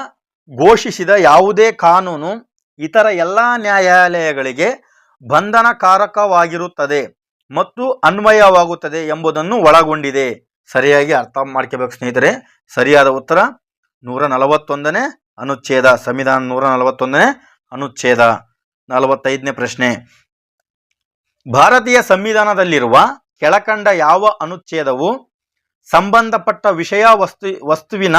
ಘೋಷಿಸಿದ ಯಾವುದೇ ಕಾನೂನು ಇತರ ಎಲ್ಲ ನ್ಯಾಯಾಲಯಗಳಿಗೆ ಬಂಧನಕಾರಕವಾಗಿರುತ್ತದೆ ಮತ್ತು ಅನ್ವಯವಾಗುತ್ತದೆ ಎಂಬುದನ್ನು ಒಳಗೊಂಡಿದೆ. ಸರಿಯಾಗಿ ಅರ್ಥ ಮಾಡ್ಕೋಬೇಕು ಸ್ನೇಹಿತರೆ. ಸರಿಯಾದ ಉತ್ತರ 141ನೇ ಅನುಚ್ಛೇದ. ಸಂವಿಧಾನ 141ನೇ ಅನುಚ್ಛೇದ. 45ನೇ ಪ್ರಶ್ನೆ, ಭಾರತೀಯ ಸಂವಿಧಾನದಲ್ಲಿರುವ ಕೆಳಕಂಡ ಯಾವ ಅನುಚ್ಛೇದವು ಸಂಬಂಧಪಟ್ಟ ವಿಷಯ ವಸ್ತುವಿನ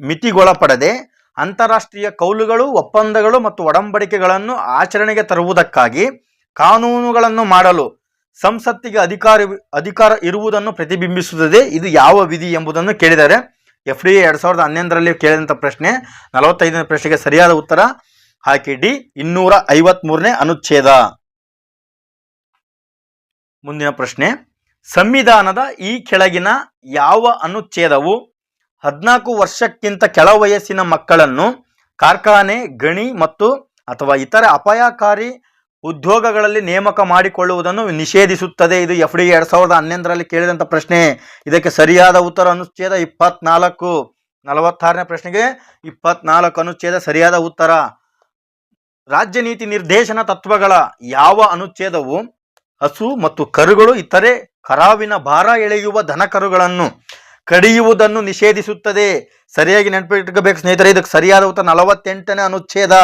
ಮಿತಿಗೊಳಪಡದೆ ಅಂತಾರಾಷ್ಟ್ರೀಯ ಕೌಲುಗಳು, ಒಪ್ಪಂದಗಳು ಮತ್ತು ಒಡಂಬಡಿಕೆಗಳನ್ನು ಆಚರಣೆಗೆ ತರುವುದಕ್ಕಾಗಿ ಕಾನೂನುಗಳನ್ನು ಮಾಡಲು ಸಂಸತ್ತಿಗೆ ಅಧಿಕಾರ ಇರುವುದನ್ನು ಪ್ರತಿಬಿಂಬಿಸುತ್ತದೆ? ಇದು ಯಾವ ವಿಧಿ ಎಂಬುದನ್ನು ಕೇಳಿದ್ದಾರೆ. FDA 2011ರಲ್ಲಿ ಕೇಳಿದಂಥ ಪ್ರಶ್ನೆ. 45ನೇ ಪ್ರಶ್ನೆಗೆ ಸರಿಯಾದ ಉತ್ತರ ಆಯ್ಕೆ ಡಿ 253ನೇ ಅನುಚ್ಛೇದ. ಮುಂದಿನ ಪ್ರಶ್ನೆ, ಸಂವಿಧಾನದ ಈ ಕೆಳಗಿನ ಯಾವ ಅನುಚ್ಛೇದವು 14 ವರ್ಷಕ್ಕಿಂತ ಕೆಳ ವಯಸ್ಸಿನ ಮಕ್ಕಳನ್ನು ಕಾರ್ಖಾನೆ, ಗಣಿ ಮತ್ತು ಅಥವಾ ಇತರ ಅಪಾಯಕಾರಿ ಉದ್ಯೋಗಗಳಲ್ಲಿ ನೇಮಕ ಮಾಡಿಕೊಳ್ಳುವುದನ್ನು ನಿಷೇಧಿಸುತ್ತದೆ. ಇದು FD 2011ರಲ್ಲಿ ಕೇಳಿದಂಥ ಪ್ರಶ್ನೆ. ಇದಕ್ಕೆ ಸರಿಯಾದ ಉತ್ತರ ಅನುಚ್ಛೇದ 24. 46ನೇ ಪ್ರಶ್ನೆಗೆ 24 ಅನುಚ್ಛೇದ ಸರಿಯಾದ ಉತ್ತರ. ರಾಜ್ಯ ನೀತಿ ನಿರ್ದೇಶನ ತತ್ವಗಳ ಯಾವ ಅನುಚ್ಛೇದವು ಹಸು ಮತ್ತು ಕರುಗಳು ಇತರೆ ಕರಾವಿನ ಭಾರ ಎಳೆಯುವ ದನಕರುಗಳನ್ನು ಕಡಿಯುವುದನ್ನು ನಿಷೇಧಿಸುತ್ತದೆ? ಸರಿಯಾಗಿ ನೆನಪಿಟ್ಟುಕೋಬೇಕು ಸ್ನೇಹಿತರೆ. ಇದಕ್ಕೆ ಸರಿಯಾದ ಉತ್ತರ 48ನೇ ಅನುಚ್ಛೇದ.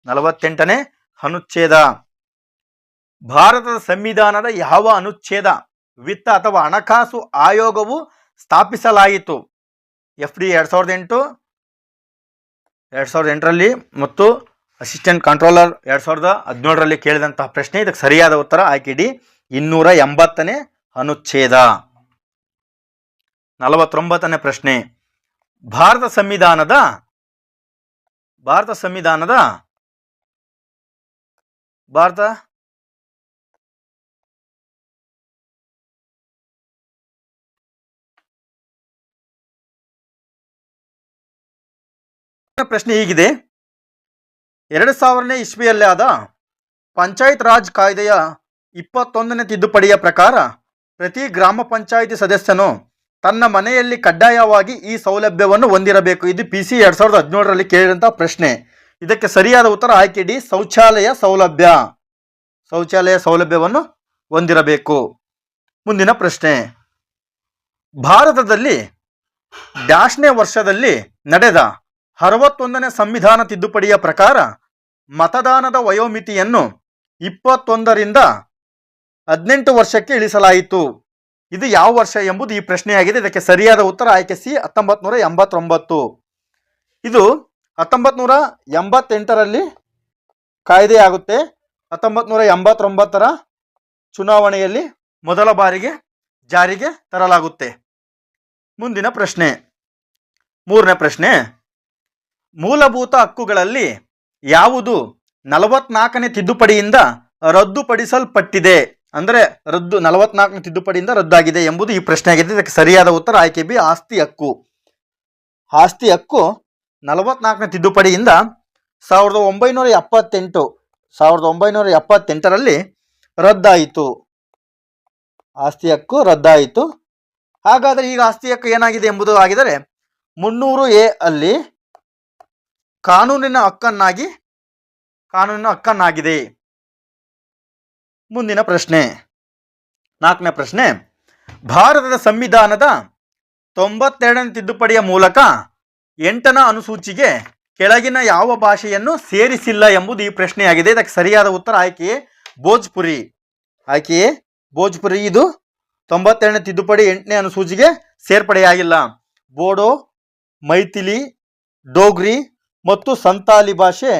48ನೇ ಅನುಚ್ಛೇದ. ಭಾರತದ ಸಂವಿಧಾನದ ಯಾವ ಅನುಚ್ಛೇದ ವಿತ್ತ ಅಥವಾ ಹಣಕಾಸು ಆಯೋಗವು ಸ್ಥಾಪಿಸಲಾಯಿತು? FD 2008ರಲ್ಲಿ ಮತ್ತು ಅಸಿಸ್ಟೆಂಟ್ ಕಂಟ್ರೋಲರ್ 2017ರಲ್ಲಿ ಕೇಳಿದಂತಹ ಪ್ರಶ್ನೆ. ಇದಕ್ಕೆ ಸರಿಯಾದ ಉತ್ತರ ಆಯ್ಕೆ ಡಿ 280ನೇ ಅನುಚ್ಛೇದ. 49ನೇ ಪ್ರಶ್ನೆ. ಭಾರತ ಸಂವಿಧಾನದ ಪ್ರಶ್ನೆ ಹೀಗಿದೆ. 2000ನೇ ಇಸ್ವಿಯಲ್ಲಿ ಆದ ಪಂಚಾಯತ್ ರಾಜ್ ಕಾಯ್ದೆಯ 21ನೇ ತಿದ್ದುಪಡಿಯ ಪ್ರಕಾರ ಪ್ರತಿ ಗ್ರಾಮ ಪಂಚಾಯಿತಿ ಸದಸ್ಯನು ತನ್ನ ಮನೆಯಲ್ಲಿ ಕಡ್ಡಾಯವಾಗಿ ಈ ಸೌಲಭ್ಯವನ್ನು ಹೊಂದಿರಬೇಕು. ಇದು PC 2017ರಲ್ಲಿ ಕೇಳಿದಂತಹ ಪ್ರಶ್ನೆ. ಇದಕ್ಕೆ ಸರಿಯಾದ ಉತ್ತರ ಆಯ್ಕೆ ಡಿ ಶೌಚಾಲಯ ಸೌಲಭ್ಯವನ್ನು ಹೊಂದಿರಬೇಕು. ಮುಂದಿನ ಪ್ರಶ್ನೆ. ಭಾರತದಲ್ಲಿ ಡ್ಯಾಶ್ನೇ ವರ್ಷದಲ್ಲಿ ನಡೆದ 61ನೇ ಸಂವಿಧಾನ ತಿದ್ದುಪಡಿಯ ಪ್ರಕಾರ ಮತದಾನದ ವಯೋಮಿತಿಯನ್ನು 21ರಿಂದ 18 ವರ್ಷಕ್ಕೆ ಇಳಿಸಲಾಯಿತು. ಇದು ಯಾವ ವರ್ಷ ಎಂಬುದು ಈ ಪ್ರಶ್ನೆಯಾಗಿದೆ. ಇದಕ್ಕೆ ಸರಿಯಾದ ಉತ್ತರ ಆಯ್ಕೆ ಸಿ 1989. ಇದು 1988ರಲ್ಲಿ ಕಾಯ್ದೆಯಾಗುತ್ತೆ. 1989ರ ಚುನಾವಣೆಯಲ್ಲಿ ಮೊದಲ ಬಾರಿಗೆ ಜಾರಿಗೆ ತರಲಾಗುತ್ತೆ. ಮುಂದಿನ ಪ್ರಶ್ನೆ. 3ನೇ ಪ್ರಶ್ನೆ. ಮೂಲಭೂತ ಹಕ್ಕುಗಳಲ್ಲಿ ಯಾವುದು 44ನೇ ತಿದ್ದುಪಡಿಯಿಂದ ರದ್ದುಪಡಿಸಲ್ಪಟ್ಟಿದೆ? ಅಂದರೆ 44ನೇ ತಿದ್ದುಪಡಿಯಿಂದ ರದ್ದಾಗಿದೆ ಎಂಬುದು ಈ ಪ್ರಶ್ನೆಯಾಗಿದೆ. ಇದಕ್ಕೆ ಸರಿಯಾದ ಉತ್ತರ ಆಯ್ಕೆ ಬಿ ಆಸ್ತಿ ಹಕ್ಕು. 44ನೇ ತಿದ್ದುಪಡಿಯಿಂದ 1978ರಲ್ಲಿ ರದ್ದಾಯಿತು. ಆಸ್ತಿ ಹಕ್ಕು ರದ್ದಾಯಿತು. ಹಾಗಾದರೆ ಈಗ ಆಸ್ತಿ ಹಕ್ಕು ಏನಾಗಿದೆ ಎಂಬುದು ಆಗಿದರೆ 300A ಅಲ್ಲಿ ಕಾನೂನಿನ ಹಕ್ಕನ್ನಾಗಿದೆ. ಮುಂದಿನ ಪ್ರಶ್ನೆ. 4ನೇ ಪ್ರಶ್ನೆ. ಭಾರತದ ಸಂವಿಧಾನದ 92ನೇ ತಿದ್ದುಪಡಿಯ ಮೂಲಕ 8ನೇ ಅನುಸೂಚಿಗೆ ಕೆಳಗಿನ ಯಾವ ಭಾಷೆಯನ್ನು ಸೇರಿಸಿಲ್ಲ ಎಂಬುದು ಈ ಪ್ರಶ್ನೆಯಾಗಿದೆ. ಇದಕ್ಕೆ ಸರಿಯಾದ ಉತ್ತರ ಆಯ್ಕೆಯೇ ಭೋಜ್ಪುರಿ. ಇದು 92ನೇ ತಿದ್ದುಪಡಿ 8ನೇ ಅನುಸೂಚಿಗೆ ಸೇರ್ಪಡೆಯಾಗಿಲ್ಲ. ಬೋಡೋ, ಮೈಥಿಲಿ, ಡೋಗ್ರಿ ಮತ್ತು ಸಂತಾಲಿ ಭಾಷೆ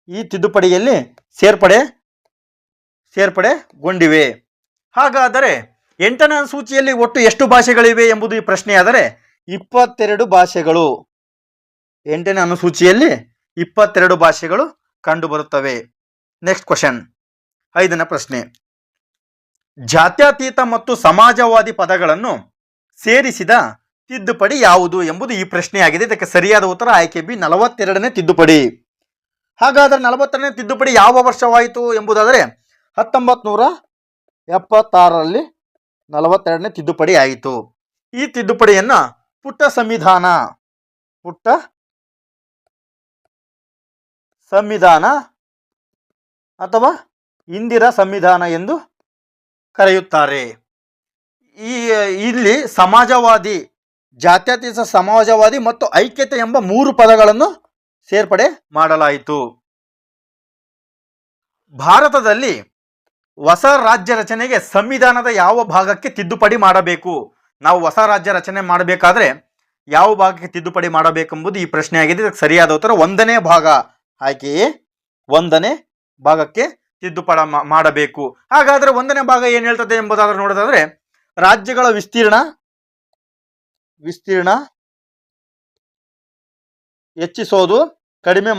ಈ ತಿದ್ದುಪಡಿಯಲ್ಲಿ ಸೇರ್ಪಡೆಗೊಂಡಿವೆ. ಹಾಗಾದರೆ 8ನೇ ಅನುಸೂಚಿಯಲ್ಲಿ ಒಟ್ಟು ಎಷ್ಟು ಭಾಷೆಗಳಿವೆ ಎಂಬುದು ಈ ಪ್ರಶ್ನೆಯಾದರೆ 22 ಭಾಷೆಗಳು. 8ನೇ ಅನುಸೂಚಿಯಲ್ಲಿ 22 ಭಾಷೆಗಳು ಕಂಡುಬರುತ್ತವೆ. Next question. 5ನೇ ಪ್ರಶ್ನೆ. ಜಾತ್ಯತೀತ ಮತ್ತು ಸಮಾಜವಾದಿ ಪದಗಳನ್ನು ಸೇರಿಸಿದ ತಿದ್ದುಪಡಿ ಯಾವುದು ಎಂಬುದು ಈ ಪ್ರಶ್ನೆಯಾಗಿದೆ. ಇದಕ್ಕೆ ಸರಿಯಾದ ಉತ್ತರ ಆಯ್ಕೆ ಬಿ 42ನೇ ತಿದ್ದುಪಡಿ. ಹಾಗಾದರೆ 42ನೇ ತಿದ್ದುಪಡಿ ಯಾವ ವರ್ಷವಾಯಿತು ಎಂಬುದಾದರೆ 1976ರಲ್ಲಿ 42ನೇ ತಿದ್ದುಪಡಿ ಆಯಿತು. ಈ ತಿದ್ದುಪಡಿಯನ್ನು ಪುಟ್ಟ ಸಂವಿಧಾನ ಅಥವಾ ಇಂದಿರಾ ಸಂವಿಧಾನ ಎಂದು ಕರೆಯುತ್ತಾರೆ. ಇಲ್ಲಿ ಸಮಾಜವಾದಿ, ಜಾತ್ಯತೀತ ಸಮಾಜವಾದಿ ಮತ್ತು ಐಕ್ಯತೆ ಎಂಬ 3 ಪದಗಳನ್ನು ಸೇರ್ಪಡೆ ಮಾಡಲಾಯಿತು. ಭಾರತದಲ್ಲಿ ಹೊಸ ರಾಜ್ಯ ರಚನೆಗೆ ಸಂವಿಧಾನದ ಯಾವ ಭಾಗಕ್ಕೆ ತಿದ್ದುಪಡಿ ಮಾಡಬೇಕು? ನಾವು ಹೊಸ ರಾಜ್ಯ ರಚನೆ ಮಾಡಬೇಕಾದ್ರೆ ಯಾವ ಭಾಗಕ್ಕೆ ತಿದ್ದುಪಡಿ ಮಾಡಬೇಕೆಂಬುದು ಈ ಪ್ರಶ್ನೆಯಾಗಿದೆ. ಇದಕ್ಕೆ ಸರಿಯಾದ ಉತ್ತರ 1ನೇ ಭಾಗ. ಹಾಗೆಯೇ 1ನೇ ಭಾಗಕ್ಕೆ ತಿದ್ದುಪಡಿ ಮಾಡಬೇಕು. ಹಾಗಾದರೆ 1ನೇ ಭಾಗ ಏನು ಹೇಳ್ತದೆ ಎಂಬುದಾದ್ರೆ ನೋಡೋದಾದ್ರೆ ರಾಜ್ಯಗಳ ವಿಸ್ತೀರ್ಣ ಹೆಚ್ಚಿಸೋದು ಕಡಿಮೆ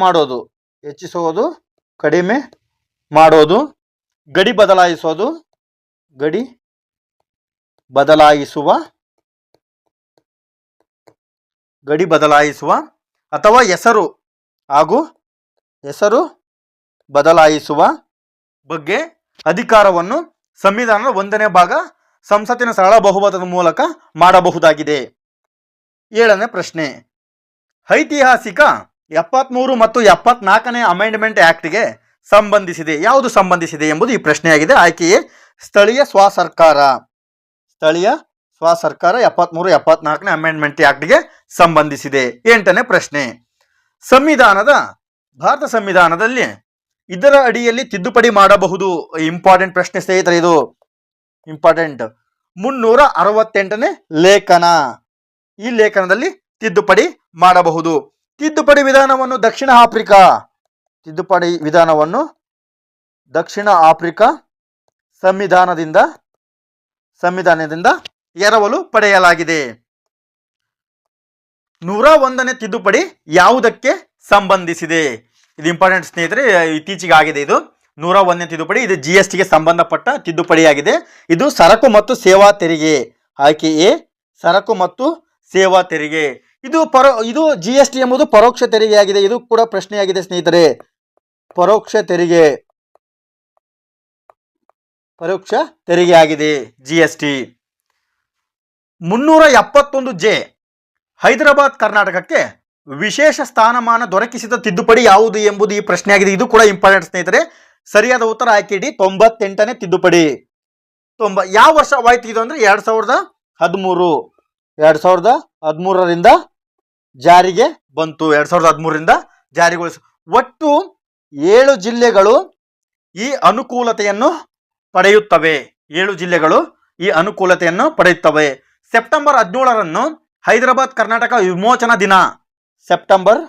ಮಾಡೋದು, ಗಡಿ ಬದಲಾಯಿಸುವ ಅಥವಾ ಹೆಸರು ಬದಲಾಯಿಸುವ ಬಗ್ಗೆ ಅಧಿಕಾರವನ್ನು ಸಂವಿಧಾನದ 1ನೇ ಭಾಗ ಸಂಸತ್ತಿನ ಸರಳ ಬಹುಮತದ ಮೂಲಕ ಮಾಡಬಹುದಾಗಿದೆ. 7ನೇ ಪ್ರಶ್ನೆ, ಐತಿಹಾಸಿಕ 73 ಮತ್ತು 74ನೇ ಅಮೆಂಡ್ಮೆಂಟ್ ಆಕ್ಟ್ಗೆ ಸಂಬಂಧಿಸಿದೆ. ಯಾವುದು ಸಂಬಂಧಿಸಿದೆ ಎಂಬುದು ಈ ಪ್ರಶ್ನೆಯಾಗಿದೆ. ಆಯ್ಕೆಯೇ ಸ್ಥಳೀಯ ಸ್ವಸರ್ಕಾರ. 73 74ನೇ ಅಮೆಂಡ್ಮೆಂಟ್ ಆಕ್ಟ್ಗೆ ಸಂಬಂಧಿಸಿದೆ. 8ನೇ ಪ್ರಶ್ನೆ, ಭಾರತ ಸಂವಿಧಾನದಲ್ಲಿ ಇದರ ಅಡಿಯಲ್ಲಿ ತಿದ್ದುಪಡಿ ಮಾಡಬಹುದು. ಇಂಪಾರ್ಟೆಂಟ್ ಪ್ರಶ್ನೆ ಸ್ನೇಹಿತರೆ, ಇದು ಇಂಪಾರ್ಟೆಂಟ್. 368ನೇ ಲೇಖನ. ಈ ಲೇಖನದಲ್ಲಿ ತಿದ್ದುಪಡಿ ಮಾಡಬಹುದು. ತಿದ್ದುಪಡಿ ವಿಧಾನವನ್ನು ದಕ್ಷಿಣ ಆಫ್ರಿಕಾ ಸಂವಿಧಾನದಿಂದ ಎರವಲು ಪಡೆಯಲಾಗಿದೆ. 101ನೇ ತಿದ್ದುಪಡಿ ಯಾವುದಕ್ಕೆ ಸಂಬಂಧಿಸಿದೆ? ಇದು ಇಂಪಾರ್ಟೆಂಟ್ ಸ್ನೇಹಿತರೆ, ಇತ್ತೀಚೆಗೆ ಆಗಿದೆ. ಇದು 101ನೇ ತಿದ್ದುಪಡಿ. ಇದು GSTಗೆ ಸಂಬಂಧಪಟ್ಟ ತಿದ್ದುಪಡಿಯಾಗಿದೆ. ಇದು ಸರಕು ಮತ್ತು ಸೇವಾ ತೆರಿಗೆ. ಆಯ್ಕೆ ಎ ಸರಕು ಮತ್ತು ಸೇವಾ ತೆರಿಗೆ. ಇದು GST ಎಂಬುದು ಪರೋಕ್ಷ ತೆರಿಗೆಯಾಗಿದೆ. ಇದು ಕೂಡ ಪ್ರಶ್ನೆಯಾಗಿದೆ ಸ್ನೇಹಿತರೆ. ಪರೋಕ್ಷ ತೆರಿಗೆ ಆಗಿದೆ GST. 371J ಹೈದರಾಬಾದ್ ಕರ್ನಾಟಕಕ್ಕೆ ವಿಶೇಷ ಸ್ಥಾನಮಾನ ದೊರಕಿಸಿದ ತಿದ್ದುಪಡಿ ಯಾವುದು ಎಂಬುದು ಈ ಪ್ರಶ್ನೆಯಾಗಿದೆ. ಇದು ಕೂಡ ಇಂಪಾರ್ಟೆಂಟ್ ಸ್ನೇಹಿತರೆ. ಸರಿಯಾದ ಉತ್ತರ ಆಯ್ಕೆ ಡಿ 98ನೇ ತಿದ್ದುಪಡಿ. ಯಾವ ವರ್ಷವಾಯ್ತು ಇದು ಅಂದ್ರೆ 2013ರಿಂದ ಜಾರಿಗೆ ಬಂತು. 2013ರಿಂದ ಜಾರಿಗೊಳಿಸ. ಒಟ್ಟು 7 ಜಿಲ್ಲೆಗಳು ಈ ಅನುಕೂಲತೆಯನ್ನು ಪಡೆಯುತ್ತವೆ. 7 ಜಿಲ್ಲೆಗಳು ಈ ಅನುಕೂಲತೆಯನ್ನು ಪಡೆಯುತ್ತವೆ. ಸೆಪ್ಟೆಂಬರ್ 17ರಂದು ಹೈದರಾಬಾದ್ ಕರ್ನಾಟಕ ವಿಮೋಚನಾ ದಿನ. ಸೆಪ್ಟೆಂಬರ್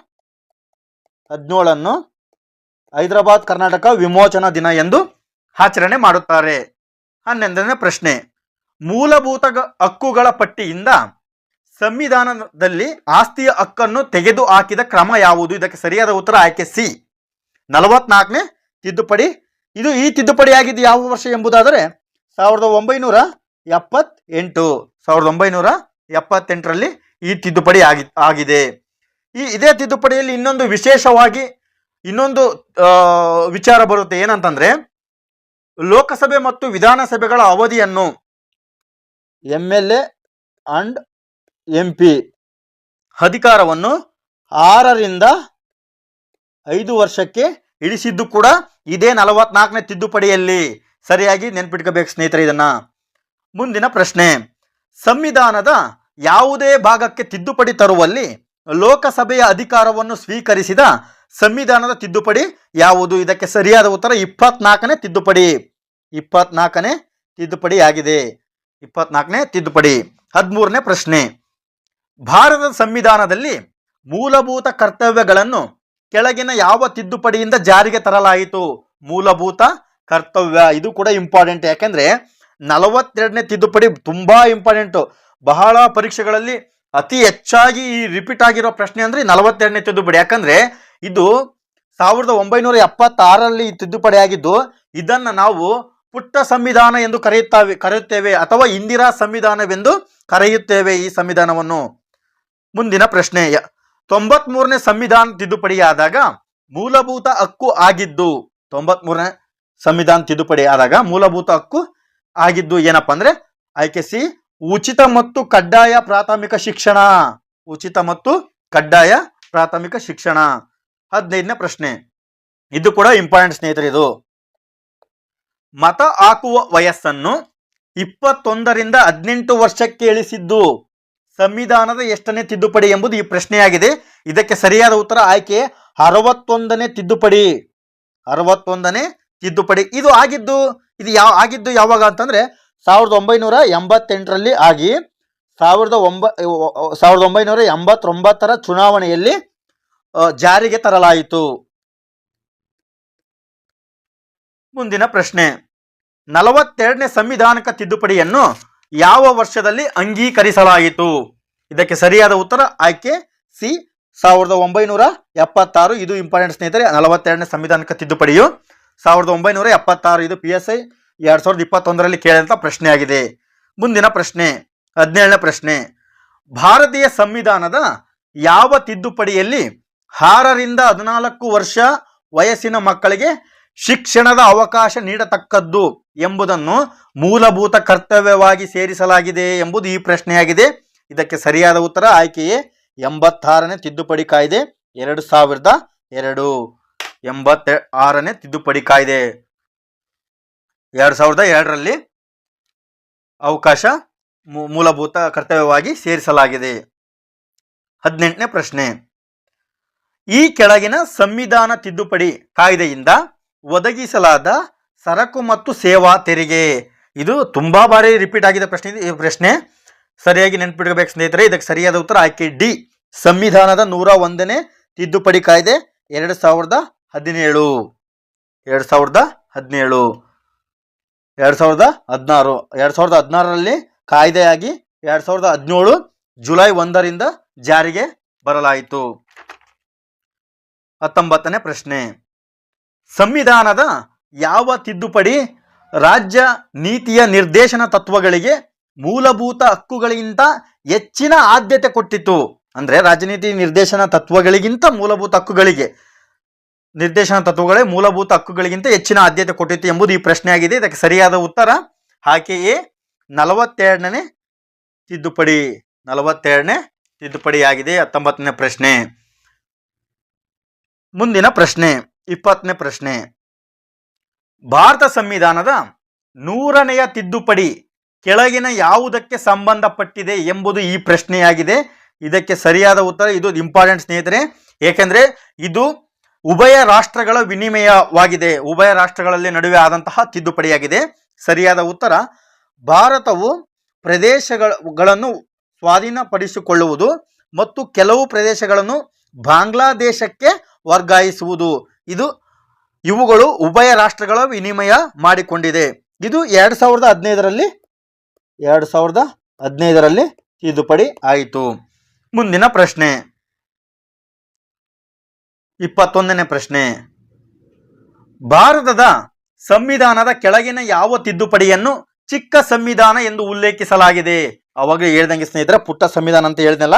17ನ್ನು ಹೈದರಾಬಾದ್ ಕರ್ನಾಟಕ ವಿಮೋಚನಾ ದಿನ ಎಂದು ಆಚರಣೆ ಮಾಡುತ್ತಾರೆ. 11ನೇ ಪ್ರಶ್ನೆ, ಮೂಲಭೂತ ಹಕ್ಕುಗಳ ಪಟ್ಟಿಯಿಂದ ಸಂವಿಧಾನದಲ್ಲಿ ಆಸ್ತಿಯ ಹಕ್ಕನ್ನು ತೆಗೆದು ಹಾಕಿದ ಕ್ರಮ ಯಾವುದು? ಇದಕ್ಕೆ ಸರಿಯಾದ ಉತ್ತರ ಆಯ್ಕೆ ಸಿ 44ನೇ ತಿದ್ದುಪಡಿ. ಈ ತಿದ್ದುಪಡಿಯಾಗಿದ್ದು ಯಾವ ವರ್ಷ ಎಂಬುದಾದರೆ 1978ರಲ್ಲಿ ಈ ತಿದ್ದುಪಡಿ ಆಗಿದೆ. ಇದೇ ತಿದ್ದುಪಡಿಯಲ್ಲಿ ಇನ್ನೊಂದು ವಿಶೇಷವಾಗಿ ವಿಚಾರ ಬರುತ್ತೆ. ಏನಂತಂದ್ರೆ ಲೋಕಸಭೆ ಮತ್ತು ವಿಧಾನಸಭೆಗಳ ಅವಧಿಯನ್ನು MLA ಅಂಡ್ MP ಅಧಿಕಾರವನ್ನು 6ರಿಂದ 5 ವರ್ಷಕ್ಕೆ ಇಳಿಸಿದ್ದು ಕೂಡ ಇದೇ 44ನೇ ತಿದ್ದುಪಡಿಯಲ್ಲಿ. ಸರಿಯಾಗಿ ನೆನ್ಪಿಟ್ಕೋಬೇಕು ಸ್ನೇಹಿತರೆ ಇದನ್ನ. ಮುಂದಿನ ಪ್ರಶ್ನೆ, ಸಂವಿಧಾನದ ಯಾವುದೇ ಭಾಗಕ್ಕೆ ತಿದ್ದುಪಡಿ ತರುವಲ್ಲಿ ಲೋಕಸಭೆಯ ಅಧಿಕಾರವನ್ನು ಸ್ವೀಕರಿಸಿದ ಸಂವಿಧಾನದ ತಿದ್ದುಪಡಿ ಯಾವುದು? ಇದಕ್ಕೆ ಸರಿಯಾದ ಉತ್ತರ 24ನೇ ತಿದ್ದುಪಡಿ. 24ನೇ ತಿದ್ದುಪಡಿ ಆಗಿದೆ. 24ನೇ ತಿದ್ದುಪಡಿ. 13ನೇ ಪ್ರಶ್ನೆ, ಭಾರತದ ಸಂವಿಧಾನದಲ್ಲಿ ಮೂಲಭೂತ ಕರ್ತವ್ಯಗಳನ್ನು ಕೆಳಗಿನ ಯಾವ ತಿದ್ದುಪಡಿಯಿಂದ ಜಾರಿಗೆ ತರಲಾಯಿತು? ಮೂಲಭೂತ ಕರ್ತವ್ಯ. ಇದು ಕೂಡ ಇಂಪಾರ್ಟೆಂಟ್. ಯಾಕೆಂದ್ರೆ 42ನೇ ತಿದ್ದುಪಡಿ ತುಂಬಾ ಇಂಪಾರ್ಟೆಂಟ್. ಬಹಳ ಪರೀಕ್ಷೆಗಳಲ್ಲಿ ಅತಿ ಹೆಚ್ಚಾಗಿ ರಿಪೀಟ್ ಆಗಿರೋ ಪ್ರಶ್ನೆ ಅಂದ್ರೆ 42ನೇ ತಿದ್ದುಪಡಿ. ಯಾಕಂದ್ರೆ ಇದು 1976ರಲ್ಲಿ ತಿದ್ದುಪಡಿ ಆಗಿದ್ದು. ಇದನ್ನ ನಾವು ಪುಟ್ಟ ಸಂವಿಧಾನ ಎಂದು ಕರೆಯುತ್ತೇವೆ ಅಥವಾ ಇಂದಿರಾ ಸಂವಿಧಾನವೆಂದು ಕರೆಯುತ್ತೇವೆ ಈ ಸಂವಿಧಾನವನ್ನು. ಮುಂದಿನ ಪ್ರಶ್ನೆ, 93ನೇ ಸಂವಿಧಾನ ತಿದ್ದುಪಡಿಯಾದಾಗ ಮೂಲಭೂತ ಹಕ್ಕು ಆಗಿದ್ದು 93ನೇ ಸಂವಿಧಾನ ತಿದ್ದುಪಡಿ ಆದಾಗ ಮೂಲಭೂತ ಹಕ್ಕು ಆಗಿದ್ದು ಏನಪ್ಪಾ ಅಂದ್ರೆ ಆಯ್ಕೆ ಸಿ ಉಚಿತ ಮತ್ತು ಕಡ್ಡಾಯ ಪ್ರಾಥಮಿಕ ಶಿಕ್ಷಣ. ಉಚಿತ ಮತ್ತು ಕಡ್ಡಾಯ ಪ್ರಾಥಮಿಕ ಶಿಕ್ಷಣ. 15ನೇ ಪ್ರಶ್ನೆ, ಇದು ಕೂಡ ಇಂಪಾರ್ಟೆಂಟ್ ಸ್ನೇಹಿತರೆ. ಇದು ಮತ ಹಾಕುವ ವಯಸ್ಸನ್ನು 21ರಿಂದ 18 ವರ್ಷಕ್ಕೆ ಇಳಿಸಿದ್ದು ಸಂವಿಧಾನದ ಎಷ್ಟನೇ ತಿದ್ದುಪಡಿ ಎಂಬುದು ಈ ಪ್ರಶ್ನೆಯಾಗಿದೆ. ಇದಕ್ಕೆ ಸರಿಯಾದ ಉತ್ತರ ಆಯ್ಕೆ 61ನೇ ತಿದ್ದುಪಡಿ. 61ನೇ ತಿದ್ದುಪಡಿ. ಇದು ಆಗಿದ್ದು ಯಾವಾಗ ಅಂತಂದ್ರೆ 1988ರಲ್ಲಿ ಆಗಿ 1989ರ ಚುನಾವಣೆಯಲ್ಲಿ ಜಾರಿಗೆ ತರಲಾಯಿತು. ಮುಂದಿನ ಪ್ರಶ್ನೆ, 42ನೇ ಸಂವಿಧಾನಿಕ ತಿದ್ದುಪಡಿಯನ್ನು ಯಾವ ವರ್ಷದಲ್ಲಿ ಅಂಗೀಕರಿಸಲಾಯಿತು? ಇದಕ್ಕೆ ಸರಿಯಾದ ಉತ್ತರ ಆಯ್ಕೆ ಸಿ 1976. ಇದು ಇಂಪಾರ್ಟೆಂಟ್ ಸ್ನೇಹಿತರೆ. 42ನೇ ಸಂವಿಧಾನಿಕ ತಿದ್ದುಪಡಿಯು 1976. ಇದು PSI 2021ರಲ್ಲಿ ಕೇಳಿದಂತ ಪ್ರಶ್ನೆಯಾಗಿದೆ. ಮುಂದಿನ ಪ್ರಶ್ನೆ 17ನೇ ಪ್ರಶ್ನೆ, ಭಾರತೀಯ ಸಂವಿಧಾನದ ಯಾವ ತಿದ್ದುಪಡಿಯಲ್ಲಿ 6ರಿಂದ 14 ವರ್ಷ ವಯಸ್ಸಿನ ಮಕ್ಕಳಿಗೆ ಶಿಕ್ಷಣದ ಅವಕಾಶ ನೀಡತಕ್ಕದ್ದು ಎಂಬುದನ್ನು ಮೂಲಭೂತ ಕರ್ತವ್ಯವಾಗಿ ಸೇರಿಸಲಾಗಿದೆ ಎಂಬುದು ಈ ಪ್ರಶ್ನೆಯಾಗಿದೆ. ಇದಕ್ಕೆ ಸರಿಯಾದ ಉತ್ತರ ಆಯ್ಕೆಯೇ 86ನೇ ತಿದ್ದುಪಡಿ ಕಾಯ್ದೆ 2002. 86ನೇ ತಿದ್ದುಪಡಿ ಕಾಯ್ದೆ 2002ರಲ್ಲಿ ಅವಕಾಶ ಮೂಲಭೂತ ಕರ್ತವ್ಯವಾಗಿ ಸೇರಿಸಲಾಗಿದೆ. 18ನೇ ಪ್ರಶ್ನೆ, ಈ ಕೆಳಗಿನ ಸಂವಿಧಾನ ತಿದ್ದುಪಡಿ ಕಾಯ್ದೆಯಿಂದ ಒದಗಿಸಲಾದ ಸರಕು ಮತ್ತು ಸೇವಾ ತೆರಿಗೆ. ಇದು ತುಂಬಾ ಬಾರಿ ರಿಪೀಟ್ ಆಗಿದೆ ಪ್ರಶ್ನೆ ಸರಿಯಾಗಿ ನೆನಪಿಡಬೇಕು ಸ್ನೇಹಿತರೆ. ಇದಕ್ಕೆ ಸರಿಯಾದ ಉತ್ತರ ಆಯ್ಕೆ ಡಿ, ಸಂವಿಧಾನದ 101ನೇ ತಿದ್ದುಪಡಿ ಕಾಯ್ದೆ 2017. 2016ರಲ್ಲಿ ಕಾಯ್ದೆಯಾಗಿ 2017 ಜುಲೈ 1ರಿಂದ ಜಾರಿಗೆ ಬರಲಾಯಿತು. 19ನೇ ಪ್ರಶ್ನೆ, ಸಂವಿಧಾನದ ಯಾವ ತಿದ್ದುಪಡಿ ರಾಜ್ಯ ನೀತಿಯ ನಿರ್ದೇಶನ ತತ್ವಗಳಿಗೆ ಮೂಲಭೂತ ಹಕ್ಕುಗಳಿಗಿಂತ ಹೆಚ್ಚಿನ ಆದ್ಯತೆ ಕೊಟ್ಟಿತು? ಅಂದ್ರೆ ರಾಜನೀತಿ ನಿರ್ದೇಶನ ತತ್ವಗಳಿಗಿಂತ ಮೂಲಭೂತ ಹಕ್ಕುಗಳಿಗೆ ಮೂಲಭೂತ ಹಕ್ಕುಗಳಿಗಿಂತ ಹೆಚ್ಚಿನ ಆದ್ಯತೆ ಕೊಟ್ಟಿತ್ತು ಎಂಬುದು ಈ ಪ್ರಶ್ನೆಯಾಗಿದೆ. ಇದಕ್ಕೆ ಸರಿಯಾದ ಉತ್ತರ ಆಯ್ಕೆಯೇ 42ನೇ ತಿದ್ದುಪಡಿ. 42ನೇ ತಿದ್ದುಪಡಿಯಾಗಿದೆ. 19ನೇ ಪ್ರಶ್ನೆ. ಮುಂದಿನ ಪ್ರಶ್ನೆ 20ನೇ ಪ್ರಶ್ನೆ, ಭಾರತ ಸಂವಿಧಾನದ 100ನೆಯ ತಿದ್ದುಪಡಿ ಕೆಳಗಿನ ಯಾವುದಕ್ಕೆ ಸಂಬಂಧಪಟ್ಟಿದೆ ಎಂಬುದು ಈ ಪ್ರಶ್ನೆಯಾಗಿದೆ. ಇದಕ್ಕೆ ಸರಿಯಾದ ಉತ್ತರ, ಇದು ಇಂಪಾರ್ಟೆಂಟ್ ಸ್ನೇಹಿತರೆ, ಏಕೆಂದರೆ ಇದು ಉಭಯ ರಾಷ್ಟ್ರಗಳ ವಿನಿಮಯವಾಗಿದೆ. ಉಭಯ ರಾಷ್ಟ್ರಗಳಲ್ಲಿ ನಡುವೆ ಆದಂತಹ ತಿದ್ದುಪಡಿಯಾಗಿದೆ. ಸರಿಯಾದ ಉತ್ತರ, ಭಾರತವು ಪ್ರದೇಶಗಳನ್ನು ಸ್ವಾಧೀನಪಡಿಸಿಕೊಳ್ಳುವುದು ಮತ್ತು ಕೆಲವು ಪ್ರದೇಶಗಳನ್ನು ಬಾಂಗ್ಲಾದೇಶಕ್ಕೆ ವರ್ಗಾಯಿಸುವುದು, ಇವುಗಳು ಉಭಯ ರಾಷ್ಟ್ರಗಳ ವಿನಿಮಯ ಮಾಡಿಕೊಂಡಿದೆ. ಇದು 2015ರಲ್ಲಿ ತಿದ್ದುಪಡಿ ಆಯಿತು. ಮುಂದಿನ ಪ್ರಶ್ನೆ 21ನೇ ಪ್ರಶ್ನೆ, ಭಾರತದ ಸಂವಿಧಾನದ ಕೆಳಗಿನ ಯಾವ ತಿದ್ದುಪಡಿಯನ್ನು ಚಿಕ್ಕ ಸಂವಿಧಾನ ಎಂದು ಉಲ್ಲೇಖಿಸಲಾಗಿದೆ? ಅವಾಗ ಹೇಳ್ದಂಗೆ ಸ್ನೇಹಿತರೆ, ಪುಟ್ಟ ಸಂವಿಧಾನ ಅಂತ ಹೇಳಿದ್ನಲ್ಲ,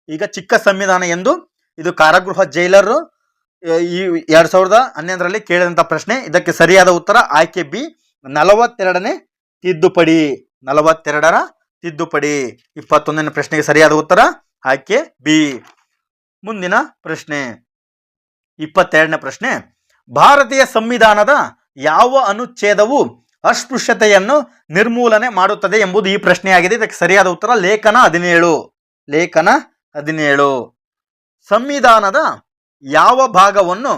ಈಗ ಚಿಕ್ಕ ಸಂವಿಧಾನ ಎಂದು ಇದು ಕಾರಾಗೃಹ ಜೈಲರು ಈ 2011ರಲ್ಲಿ ಕೇಳಿದಂಥ ಪ್ರಶ್ನೆ. ಇದಕ್ಕೆ ಸರಿಯಾದ ಉತ್ತರ ಆಯ್ಕೆ ಬಿ, 42ನೇ ತಿದ್ದುಪಡಿ. 42ರ ತಿದ್ದುಪಡಿ. 21ನೇ ಪ್ರಶ್ನೆಗೆ ಸರಿಯಾದ ಉತ್ತರ ಆಯ್ಕೆ ಬಿ. ಮುಂದಿನ ಪ್ರಶ್ನೆ 22ನೇ ಪ್ರಶ್ನೆ, ಭಾರತೀಯ ಸಂವಿಧಾನದ ಯಾವ ಅನುಚ್ಛೇದವು ಅಸ್ಪೃಶ್ಯತೆಯನ್ನು ನಿರ್ಮೂಲನೆ ಮಾಡುತ್ತದೆ ಎಂಬುದು ಈ ಪ್ರಶ್ನೆಯಾಗಿದೆ. ಇದಕ್ಕೆ ಸರಿಯಾದ ಉತ್ತರ ಲೇಖನ 17. ಸಂವಿಧಾನದ ಯಾವ ಭಾಗವನ್ನು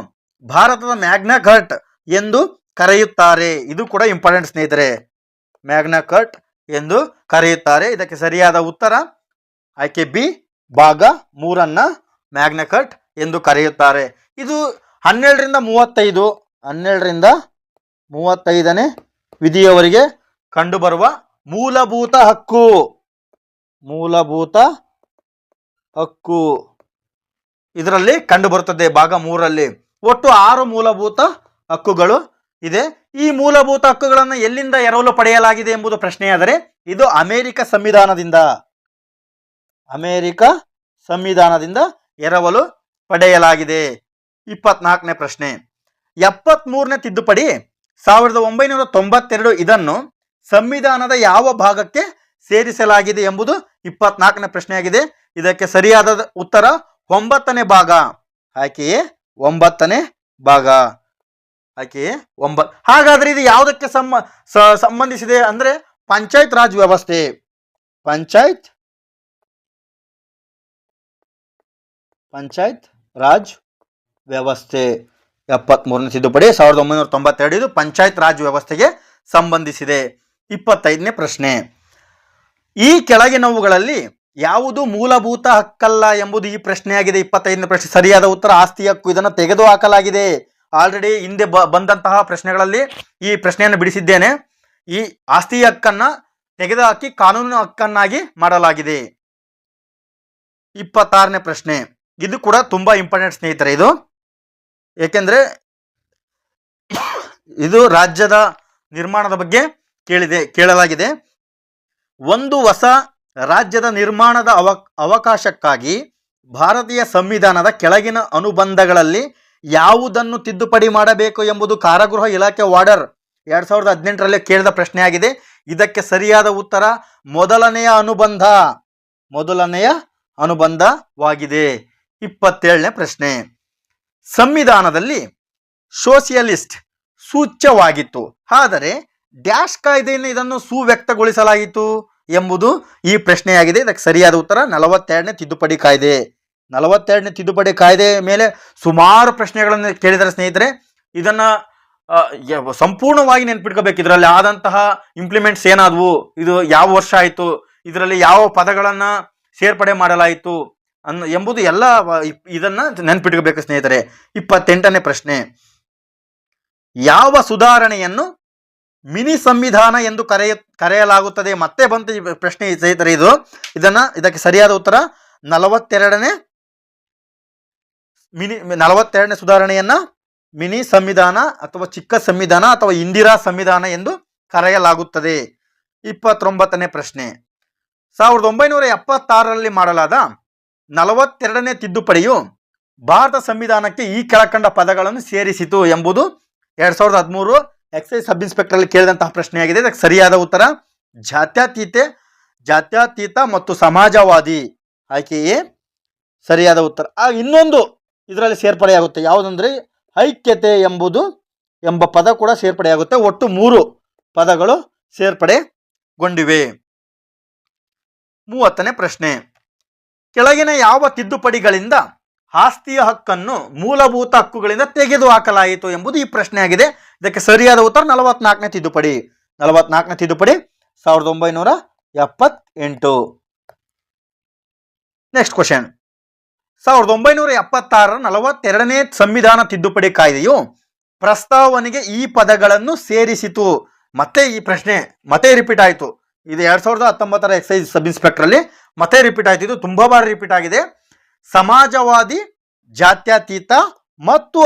ಭಾರತದ ಮ್ಯಾಗ್ನಾ ಕಾರ್ಟ್ ಎಂದು ಕರೆಯುತ್ತಾರೆ? ಇದು ಕೂಡ ಇಂಪಾರ್ಟೆಂಟ್ ಸ್ನೇಹಿತರೆ, ಮ್ಯಾಗ್ನಾ ಕಾರ್ಟ್ ಎಂದು ಕರೆಯುತ್ತಾರೆ. ಇದಕ್ಕೆ ಸರಿಯಾದ ಉತ್ತರ ಆಯ್ಕೆ ಬಿ, ಭಾಗ 3ಅನ್ನ ಮ್ಯಾಗ್ನಾ ಕಾರ್ಟ್ ಎಂದು ಕರೆಯುತ್ತಾರೆ. ಇದು 12ರಿಂದ 35ನೇ ವಿಧಿಯವರೆಗೆ ಕಂಡುಬರುವ ಮೂಲಭೂತ ಹಕ್ಕು ಇದರಲ್ಲಿ ಕಂಡುಬರುತ್ತದೆ. ಭಾಗ 3ರಲ್ಲಿ ಒಟ್ಟು 6 ಮೂಲಭೂತ ಹಕ್ಕುಗಳು ಇದೆ. ಈ ಮೂಲಭೂತ ಹಕ್ಕುಗಳನ್ನು ಎಲ್ಲಿಂದ ಎರವಲು ಪಡೆಯಲಾಗಿದೆ ಎಂಬುದು ಪ್ರಶ್ನೆಯಾದರೆ, ಇದು ಅಮೆರಿಕ ಸಂವಿಧಾನದಿಂದ ಎರವಲು ಪಡೆಯಲಾಗಿದೆ. 24ನೇ ಪ್ರಶ್ನೆ, 73ನೇ ತಿದ್ದುಪಡಿ 1992 ಇದನ್ನು ಸಂವಿಧಾನದ ಯಾವ ಭಾಗಕ್ಕೆ ಸೇರಿಸಲಾಗಿದೆ ಎಂಬುದು 24ನೇ ಪ್ರಶ್ನೆಯಾಗಿದೆ. ಇದಕ್ಕೆ ಸರಿಯಾದ ಉತ್ತರ 9ನೇ ಭಾಗ. ಆಯ್ಕೆಯೇ 9ನೇ ಭಾಗ. ಹಾಗಾದ್ರೆ ಇದು ಯಾವುದಕ್ಕೆ ಸಂಬಂಧಿಸಿದೆ ಅಂದ್ರೆ ಪಂಚಾಯತ್ ರಾಜ್ ವ್ಯವಸ್ಥೆ. 73ನೇ ತಿದ್ದುಪಡಿ 1992 ಇದು ಪಂಚಾಯತ್ ರಾಜ್ ವ್ಯವಸ್ಥೆಗೆ ಸಂಬಂಧಿಸಿದೆ. 25ನೇ ಪ್ರಶ್ನೆ, ಈ ಕೆಳಗಿನವುಗಳಲ್ಲಿ ಯಾವುದು ಮೂಲಭೂತ ಹಕ್ಕಲ್ಲ ಎಂಬುದು ಈ ಪ್ರಶ್ನೆಯಾಗಿದೆ. 25ನೇ ಪ್ರಶ್ನೆ ಸರಿಯಾದ ಉತ್ತರ ಆಸ್ತಿ ಹಕ್ಕು. ಇದನ್ನು ತೆಗೆದುಹಾಕಲಾಗಿದೆ. ಆಲ್ರೆಡಿ ಹಿಂದೆ ಬಂದಂತಹ ಪ್ರಶ್ನೆಗಳಲ್ಲಿ ಈ ಪ್ರಶ್ನೆಯನ್ನು ಬಿಡಿಸಿದ್ದೇನೆ. ಈ ಆಸ್ತಿ ಹಕ್ಕನ್ನ ತೆಗೆದುಹಾಕಿ ಕಾನೂನು ಹಕ್ಕನ್ನಾಗಿ ಮಾಡಲಾಗಿದೆ. 26ನೇ ಪ್ರಶ್ನೆ, ಇದು ಕೂಡ ತುಂಬಾ ಇಂಪಾರ್ಟೆಂಟ್ ಸ್ನೇಹಿತರೆ. ಇದು ಏಕೆಂದ್ರೆ ಇದು ರಾಜ್ಯದ ನಿರ್ಮಾಣದ ಬಗ್ಗೆ ಕೇಳಲಾಗಿದೆ. ಒಂದು ಹೊಸ ರಾಜ್ಯದ ನಿರ್ಮಾಣದ ಅವಕಾಶಕ್ಕಾಗಿ ಭಾರತೀಯ ಸಂವಿಧಾನದ ಕೆಳಗಿನ ಅನುಬಂಧಗಳಲ್ಲಿ ಯಾವುದನ್ನು ತಿದ್ದುಪಡಿ ಮಾಡಬೇಕು ಎಂಬುದು ಕಾರಾಗೃಹ ಇಲಾಖೆ ಆರ್ಡರ್ 2018ರಲ್ಲಿ ಕೇಳಿದ ಪ್ರಶ್ನೆಯಾಗಿದೆ. ಇದಕ್ಕೆ ಸರಿಯಾದ ಉತ್ತರ ಮೊದಲನೆಯ ಅನುಬಂಧವಾಗಿದೆ. 27ನೇ ಪ್ರಶ್ನೆ. ಸಂವಿಧಾನದಲ್ಲಿ ಸೋಷಿಯಲಿಸ್ಟ್ ಸೂಚ್ಯವಾಗಿತ್ತು, ಆದರೆ ಡ್ಯಾಶ್ ಕಾಯ್ದೆಯನ್ನು ಇದನ್ನು ಸುವ್ಯಕ್ತಗೊಳಿಸಲಾಯಿತು ಎಂಬುದು ಈ ಪ್ರಶ್ನೆಯಾಗಿದೆ. ಇದಕ್ಕೆ ಸರಿಯಾದ ಉತ್ತರ 42ನೇ ತಿದ್ದುಪಡಿ ಕಾಯ್ದೆ. 42ನೇ ತಿದ್ದುಪಡಿ ಕಾಯ್ದೆ ಮೇಲೆ ಸುಮಾರು ಪ್ರಶ್ನೆಗಳನ್ನು ಕೇಳಿದರೆ ಸ್ನೇಹಿತರೆ, ಇದನ್ನ ಸಂಪೂರ್ಣವಾಗಿ ನೆನ್ಪಿಟ್ಕೋಬೇಕು. ಇದರಲ್ಲಿ ಆದಂತಹ ಇಂಪ್ಲಿಮೆಂಟ್ಸ್ ಏನಾದವು, ಇದು ಯಾವ ವರ್ಷ ಆಯಿತು, ಇದರಲ್ಲಿ ಯಾವ ಪದಗಳನ್ನು ಸೇರ್ಪಡೆ ಮಾಡಲಾಯಿತು ಎಂಬುದು ಎಲ್ಲ ಇದನ್ನ ನೆನ್ಪಿಟ್ಕೋಬೇಕು ಸ್ನೇಹಿತರೆ. 28ನೇ ಪ್ರಶ್ನೆ. ಯಾವ ಸುಧಾರಣೆಯನ್ನು ಮಿನಿ ಸಂವಿಧಾನ ಎಂದು ಕರೆಯಲಾಗುತ್ತದೆ? ಮತ್ತೆ ಬಂತು ಈ ಪ್ರಶ್ನೆ ಸ್ನೇಹಿತರೆ. ಇದಕ್ಕೆ ಸರಿಯಾದ ಉತ್ತರ 42ನೇ ಸುಧಾರಣೆಯನ್ನ ಮಿನಿ ಸಂವಿಧಾನ ಅಥವಾ ಚಿಕ್ಕ ಸಂವಿಧಾನ ಅಥವಾ ಇಂದಿರಾ ಸಂವಿಧಾನ ಎಂದು ಕರೆಯಲಾಗುತ್ತದೆ. 29ನೇ ಪ್ರಶ್ನೆ. 1976ರಲ್ಲಿ ಮಾಡಲಾದ 42ನೇ ತಿದ್ದುಪಡಿಯು ಭಾರತ ಸಂವಿಧಾನಕ್ಕೆ ಈ ಕೆಳಕಂಡ ಪದಗಳನ್ನು ಸೇರಿಸಿತು ಎಂಬುದು 2013 ಎಕ್ಸೈಸ್ ಸಬ್ ಇನ್ಸ್ಪೆಕ್ಟರ್ ಅಲ್ಲಿ ಕೇಳಿದಂತಹ ಪ್ರಶ್ನೆಯಾಗಿದೆ. ಇದಕ್ಕೆ ಸರಿಯಾದ ಉತ್ತರ ಜಾತ್ಯತೀತ ಮತ್ತು ಸಮಾಜವಾದಿ. ಆಯ್ಕೆಯೇ ಸರಿಯಾದ ಉತ್ತರ. ಇನ್ನೊಂದು ಇದರಲ್ಲಿ ಸೇರ್ಪಡೆಯಾಗುತ್ತೆ, ಯಾವುದಂದ್ರೆ ಐಕ್ಯತೆ ಎಂಬ ಪದ ಕೂಡ ಸೇರ್ಪಡೆಯಾಗುತ್ತೆ. ಒಟ್ಟು 3 ಪದಗಳು ಸೇರ್ಪಡೆಗೊಂಡಿವೆ. 30ನೇ ಪ್ರಶ್ನೆ. ಕೆಳಗಿನ ಯಾವ ತಿದ್ದುಪಡಿಗಳಿಂದ ಆಸ್ತಿಯ ಹಕ್ಕನ್ನು ಮೂಲಭೂತ ಹಕ್ಕುಗಳಿಂದ ತೆಗೆದುಹಾಕಲಾಯಿತು ಎಂಬುದು ಈ ಪ್ರಶ್ನೆಯಾಗಿದೆ. ಇದಕ್ಕೆ ಸರಿಯಾದ ಉತ್ತರ 44ನೇ ತಿದ್ದುಪಡಿ. 44ನೇ ತಿದ್ದುಪಡಿ 1978. Next question. 1976ರ 42ನೇ ಸಂವಿಧಾನ ತಿದ್ದುಪಡಿ ಕಾಯ್ದೆಯು ಪ್ರಸ್ತಾವನೆಗೆ ಈ ಪದಗಳನ್ನು ಸೇರಿಸಿತು. ಮತ್ತೆ ಈ ಪ್ರಶ್ನೆ ಮತ್ತೆ ರಿಪೀಟ್ ಆಯಿತು. ಇದು 2019ರ ಎಕ್ಸೈಸ್ ಸಬ್ ಇನ್ಸ್ಪೆಕ್ಟರ್ ಅಲ್ಲಿ ಮತ್ತೆ ರಿಪೀಟ್ ಆಯಿತು. ಇದು ತುಂಬಾ ಬಾರಿ ರಿಪೀಟ್ ಆಗಿದೆ. ಸಮಾಜವಾದಿ, ಜಾತ್ಯತೀತ ಮತ್ತು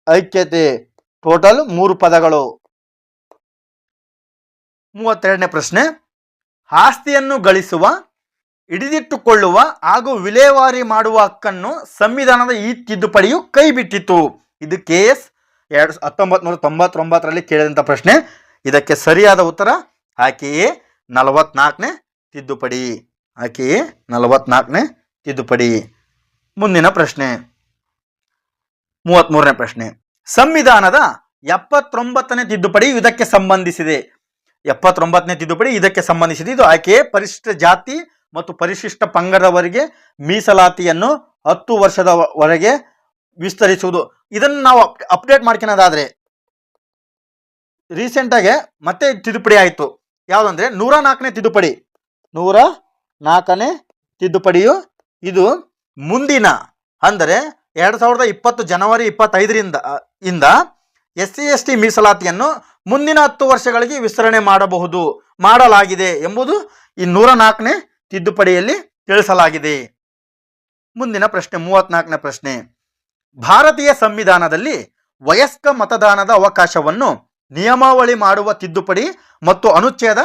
ಐಕ್ಯತೆ ಟೋಟಲ್ 3 ಪದಗಳು. 32ನೇ ಪ್ರಶ್ನೆ. ಆಸ್ತಿಯನ್ನು ಗಳಿಸುವ, ಹಿಡಿದಿಟ್ಟುಕೊಳ್ಳುವ ಹಾಗೂ ವಿಲೇವಾರಿ ಮಾಡುವ ಹಕ್ಕನ್ನು ಸಂವಿಧಾನದ ಈ ತಿದ್ದುಪಡಿಯು ಕೈಬಿಟ್ಟಿತು. ಇದು KS 1999ರಲ್ಲಿ ಕೇಳಿದಂಥ ಪ್ರಶ್ನೆ. ಇದಕ್ಕೆ ಸರಿಯಾದ ಉತ್ತರ ಆಕೆಯೇ 44ನೇ ತಿದ್ದುಪಡಿ. ಮುಂದಿನ ಪ್ರಶ್ನೆ 33ನೇ ಪ್ರಶ್ನೆ. ಸಂವಿಧಾನದ 79ನೇ ತಿದ್ದುಪಡಿ ಇದಕ್ಕೆ ಸಂಬಂಧಿಸಿದೆ. 79ನೇ ತಿದ್ದುಪಡಿ ಇದಕ್ಕೆ ಸಂಬಂಧಿಸಿದೆ. ಇದು ಆಕೆಯೇ ಪರಿಶಿಷ್ಟ ಜಾತಿ ಮತ್ತು ಪರಿಶಿಷ್ಟ ಪಂಗಡದವರಿಗೆ ಮೀಸಲಾತಿಯನ್ನು 10 ವರ್ಷದವರೆಗೆ ವಿಸ್ತರಿಸುವುದು. ಇದನ್ನು ನಾವು ಅಪ್ಡೇಟ್ ಮಾಡ್ಕೊಳ್ಳೋದಾದ್ರೆ ರೀಸೆಂಟ್ ಆಗಿ ಮತ್ತೆ ತಿದ್ದುಪಡಿ ಆಯಿತು. ಯಾವುದಂದ್ರೆ 104ನೇ ತಿದ್ದುಪಡಿ. 104ನೇ ತಿದ್ದುಪಡಿಯು ಇದು ಮುಂದಿನ ಅಂದರೆ 2020 ಜನವರಿ 25ರಿಂದ SC/ST ಮೀಸಲಾತಿಯನ್ನು ಮುಂದಿನ 10 ವರ್ಷಗಳಿಗೆ ವಿಸ್ತರಣೆ ಮಾಡಲಾಗಿದೆ ಎಂಬುದು ಈ 104ನೇ ತಿದ್ದುಪಡಿಯಲ್ಲಿ ತಿಳಿಸಲಾಗಿದೆ. ಮುಂದಿನ ಪ್ರಶ್ನೆ 34ನೇ ಪ್ರಶ್ನೆ. ಭಾರತೀಯ ಸಂವಿಧಾನದಲ್ಲಿ ವಯಸ್ಕ ಮತದಾನದ ಅವಕಾಶವನ್ನು ನಿಯಮಾವಳಿ ಮಾಡುವ ತಿದ್ದುಪಡಿ ಮತ್ತು ಅನುಚ್ಛೇದ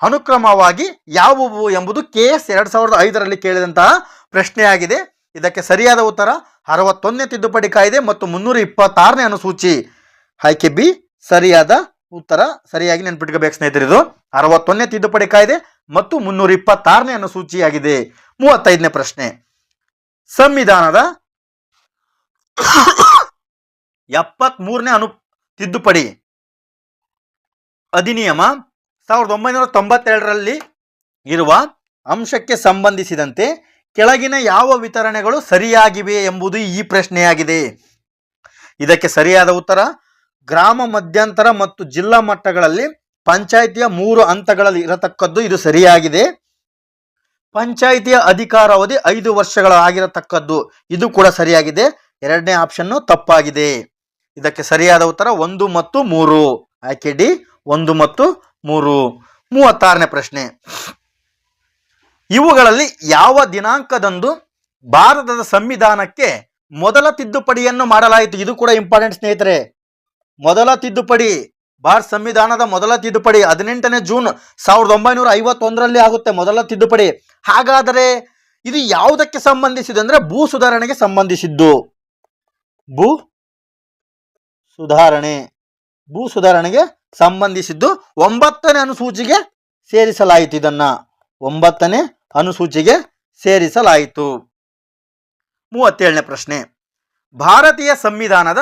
ಅನುಕ್ರಮವಾಗಿ ಯಾವುವು ಎಂಬುದು KS 2005ರಲ್ಲಿ ಕೇಳಿದಂತಹ ಪ್ರಶ್ನೆಯಾಗಿದೆ. ಇದಕ್ಕೆ ಸರಿಯಾದ ಉತ್ತರ 61ನೇ ತಿದ್ದುಪಡಿ ಕಾಯ್ದೆ ಮತ್ತು 326ನೇ ಅನುಸೂಚಿ. ಆಯ್ಕೆ ಬಿ ಸರಿಯಾದ ಉತ್ತರ. ಸರಿಯಾಗಿ ನೆನ್ಪಿಟ್ಕೋಬೇಕು ಸ್ನೇಹಿತರೆ. ಇದು 61ನೇ ತಿದ್ದುಪಡಿ ಕಾಯ್ದೆ ಮತ್ತು 326ನೇ ಅನುಸೂಚಿಯಾಗಿದೆ. 35ನೇ ಪ್ರಶ್ನೆ. ಸಂವಿಧಾನದ 73ನೇ ತಿದ್ದುಪಡಿ ಅಧಿನಿಯಮ 1992ರಲ್ಲಿ ಇರುವ ಅಂಶಕ್ಕೆ ಸಂಬಂಧಿಸಿದಂತೆ ಕೆಳಗಿನ ಯಾವ ವಿತರಣೆಗಳು ಸರಿಯಾಗಿವೆ ಎಂಬುದು ಈ ಪ್ರಶ್ನೆಯಾಗಿದೆ. ಇದಕ್ಕೆ ಸರಿಯಾದ ಉತ್ತರ ಗ್ರಾಮ ಮಧ್ಯಂತರ ಮತ್ತು ಜಿಲ್ಲಾ ಮಟ್ಟಗಳಲ್ಲಿ ಪಂಚಾಯಿತಿಯ 3 ಹಂತಗಳಲ್ಲಿ ಇರತಕ್ಕದ್ದು. ಇದು ಸರಿಯಾಗಿದೆ. ಪಂಚಾಯಿತಿಯ ಅಧಿಕಾರಾವಧಿ 5 ವರ್ಷಗಳಾಗಿರತಕ್ಕದ್ದು. ಇದು ಕೂಡ ಸರಿಯಾಗಿದೆ. 2ನೇ ಆಪ್ಷನ್ ತಪ್ಪಾಗಿದೆ. ಇದಕ್ಕೆ ಸರಿಯಾದ ಉತ್ತರ 1 ಮತ್ತು 3. ಆಯ್ಕೆ ಡಿ 1 ಮತ್ತು 3. 36ನೇ ಪ್ರಶ್ನೆ. ಇವುಗಳಲ್ಲಿ ಯಾವ ದಿನಾಂಕದಂದು ಭಾರತದ ಸಂವಿಧಾನಕ್ಕೆ ಮೊದಲ ತಿದ್ದುಪಡಿಯನ್ನು ಮಾಡಲಾಯಿತು? ಇದು ಕೂಡ ಇಂಪಾರ್ಟೆಂಟ್ ಸ್ನೇಹಿತರೆ. ಮೊದಲ ತಿದ್ದುಪಡಿ, ಭಾರತ ಸಂವಿಧಾನದ ಮೊದಲ ತಿದ್ದುಪಡಿ 18ನೇ ಜೂನ್ 1951ರಲ್ಲಿ ಆಗುತ್ತೆ ಮೊದಲ ತಿದ್ದುಪಡಿ. ಹಾಗಾದರೆ ಇದು ಯಾವುದಕ್ಕೆ ಸಂಬಂಧಿಸಿದ್ದು ಅಂದ್ರೆ ಭೂ ಸುಧಾರಣೆಗೆ ಸಂಬಂಧಿಸಿದ್ದು. ಭೂ ಸುಧಾರಣೆಗೆ ಸಂಬಂಧಿಸಿದ್ದು 9ನೇ ಅನುಸೂಚಿಗೆ ಸೇರಿಸಲಾಯಿತು. ಇದನ್ನ 9ನೇ ಅನುಸೂಚಿಗೆ ಸೇರಿಸಲಾಯಿತು. 37ನೇ ಪ್ರಶ್ನೆ, ಭಾರತೀಯ ಸಂವಿಧಾನದ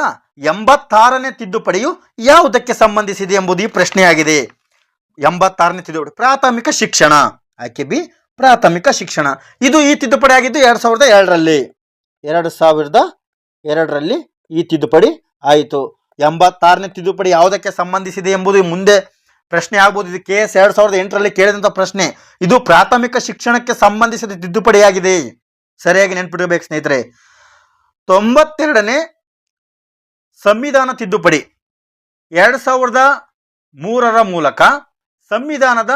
86ನೇ ತಿದ್ದುಪಡಿಯು ಯಾವುದಕ್ಕೆ ಸಂಬಂಧಿಸಿದೆ ಎಂಬುದು ಈ ಪ್ರಶ್ನೆಯಾಗಿದೆ. 86ನೇ ತಿದ್ದುಪಡಿ ಪ್ರಾಥಮಿಕ ಶಿಕ್ಷಣ. ಆಯ್ಕೆ ಬಿ ಪ್ರಾಥಮಿಕ ಶಿಕ್ಷಣ. ಇದು ಈ ತಿದ್ದುಪಡಿ ಆಗಿದ್ದು 2002ರಲ್ಲಿ ಈ ತಿದ್ದುಪಡಿ ಆಯಿತು. 86ನೇ ತಿದ್ದುಪಡಿ ಯಾವುದಕ್ಕೆ ಸಂಬಂಧಿಸಿದೆ ಎಂಬುದು ಮುಂದೆ ಪ್ರಶ್ನೆ ಆಗ್ಬೋದು. ಇದು KS 2008ರಲ್ಲಿ ಕೇಳಿದಂಥ ಪ್ರಶ್ನೆ. ಇದು ಪ್ರಾಥಮಿಕ ಶಿಕ್ಷಣಕ್ಕೆ ಸಂಬಂಧಿಸಿದ ತಿದ್ದುಪಡಿಯಾಗಿದೆ. ಸರಿಯಾಗಿ ನೆನಪಿಡಬೇಕು ಸ್ನೇಹಿತರೆ. 92ನೇ ಸಂವಿಧಾನ ತಿದ್ದುಪಡಿ 2003ರ ಮೂಲಕ ಸಂವಿಧಾನದ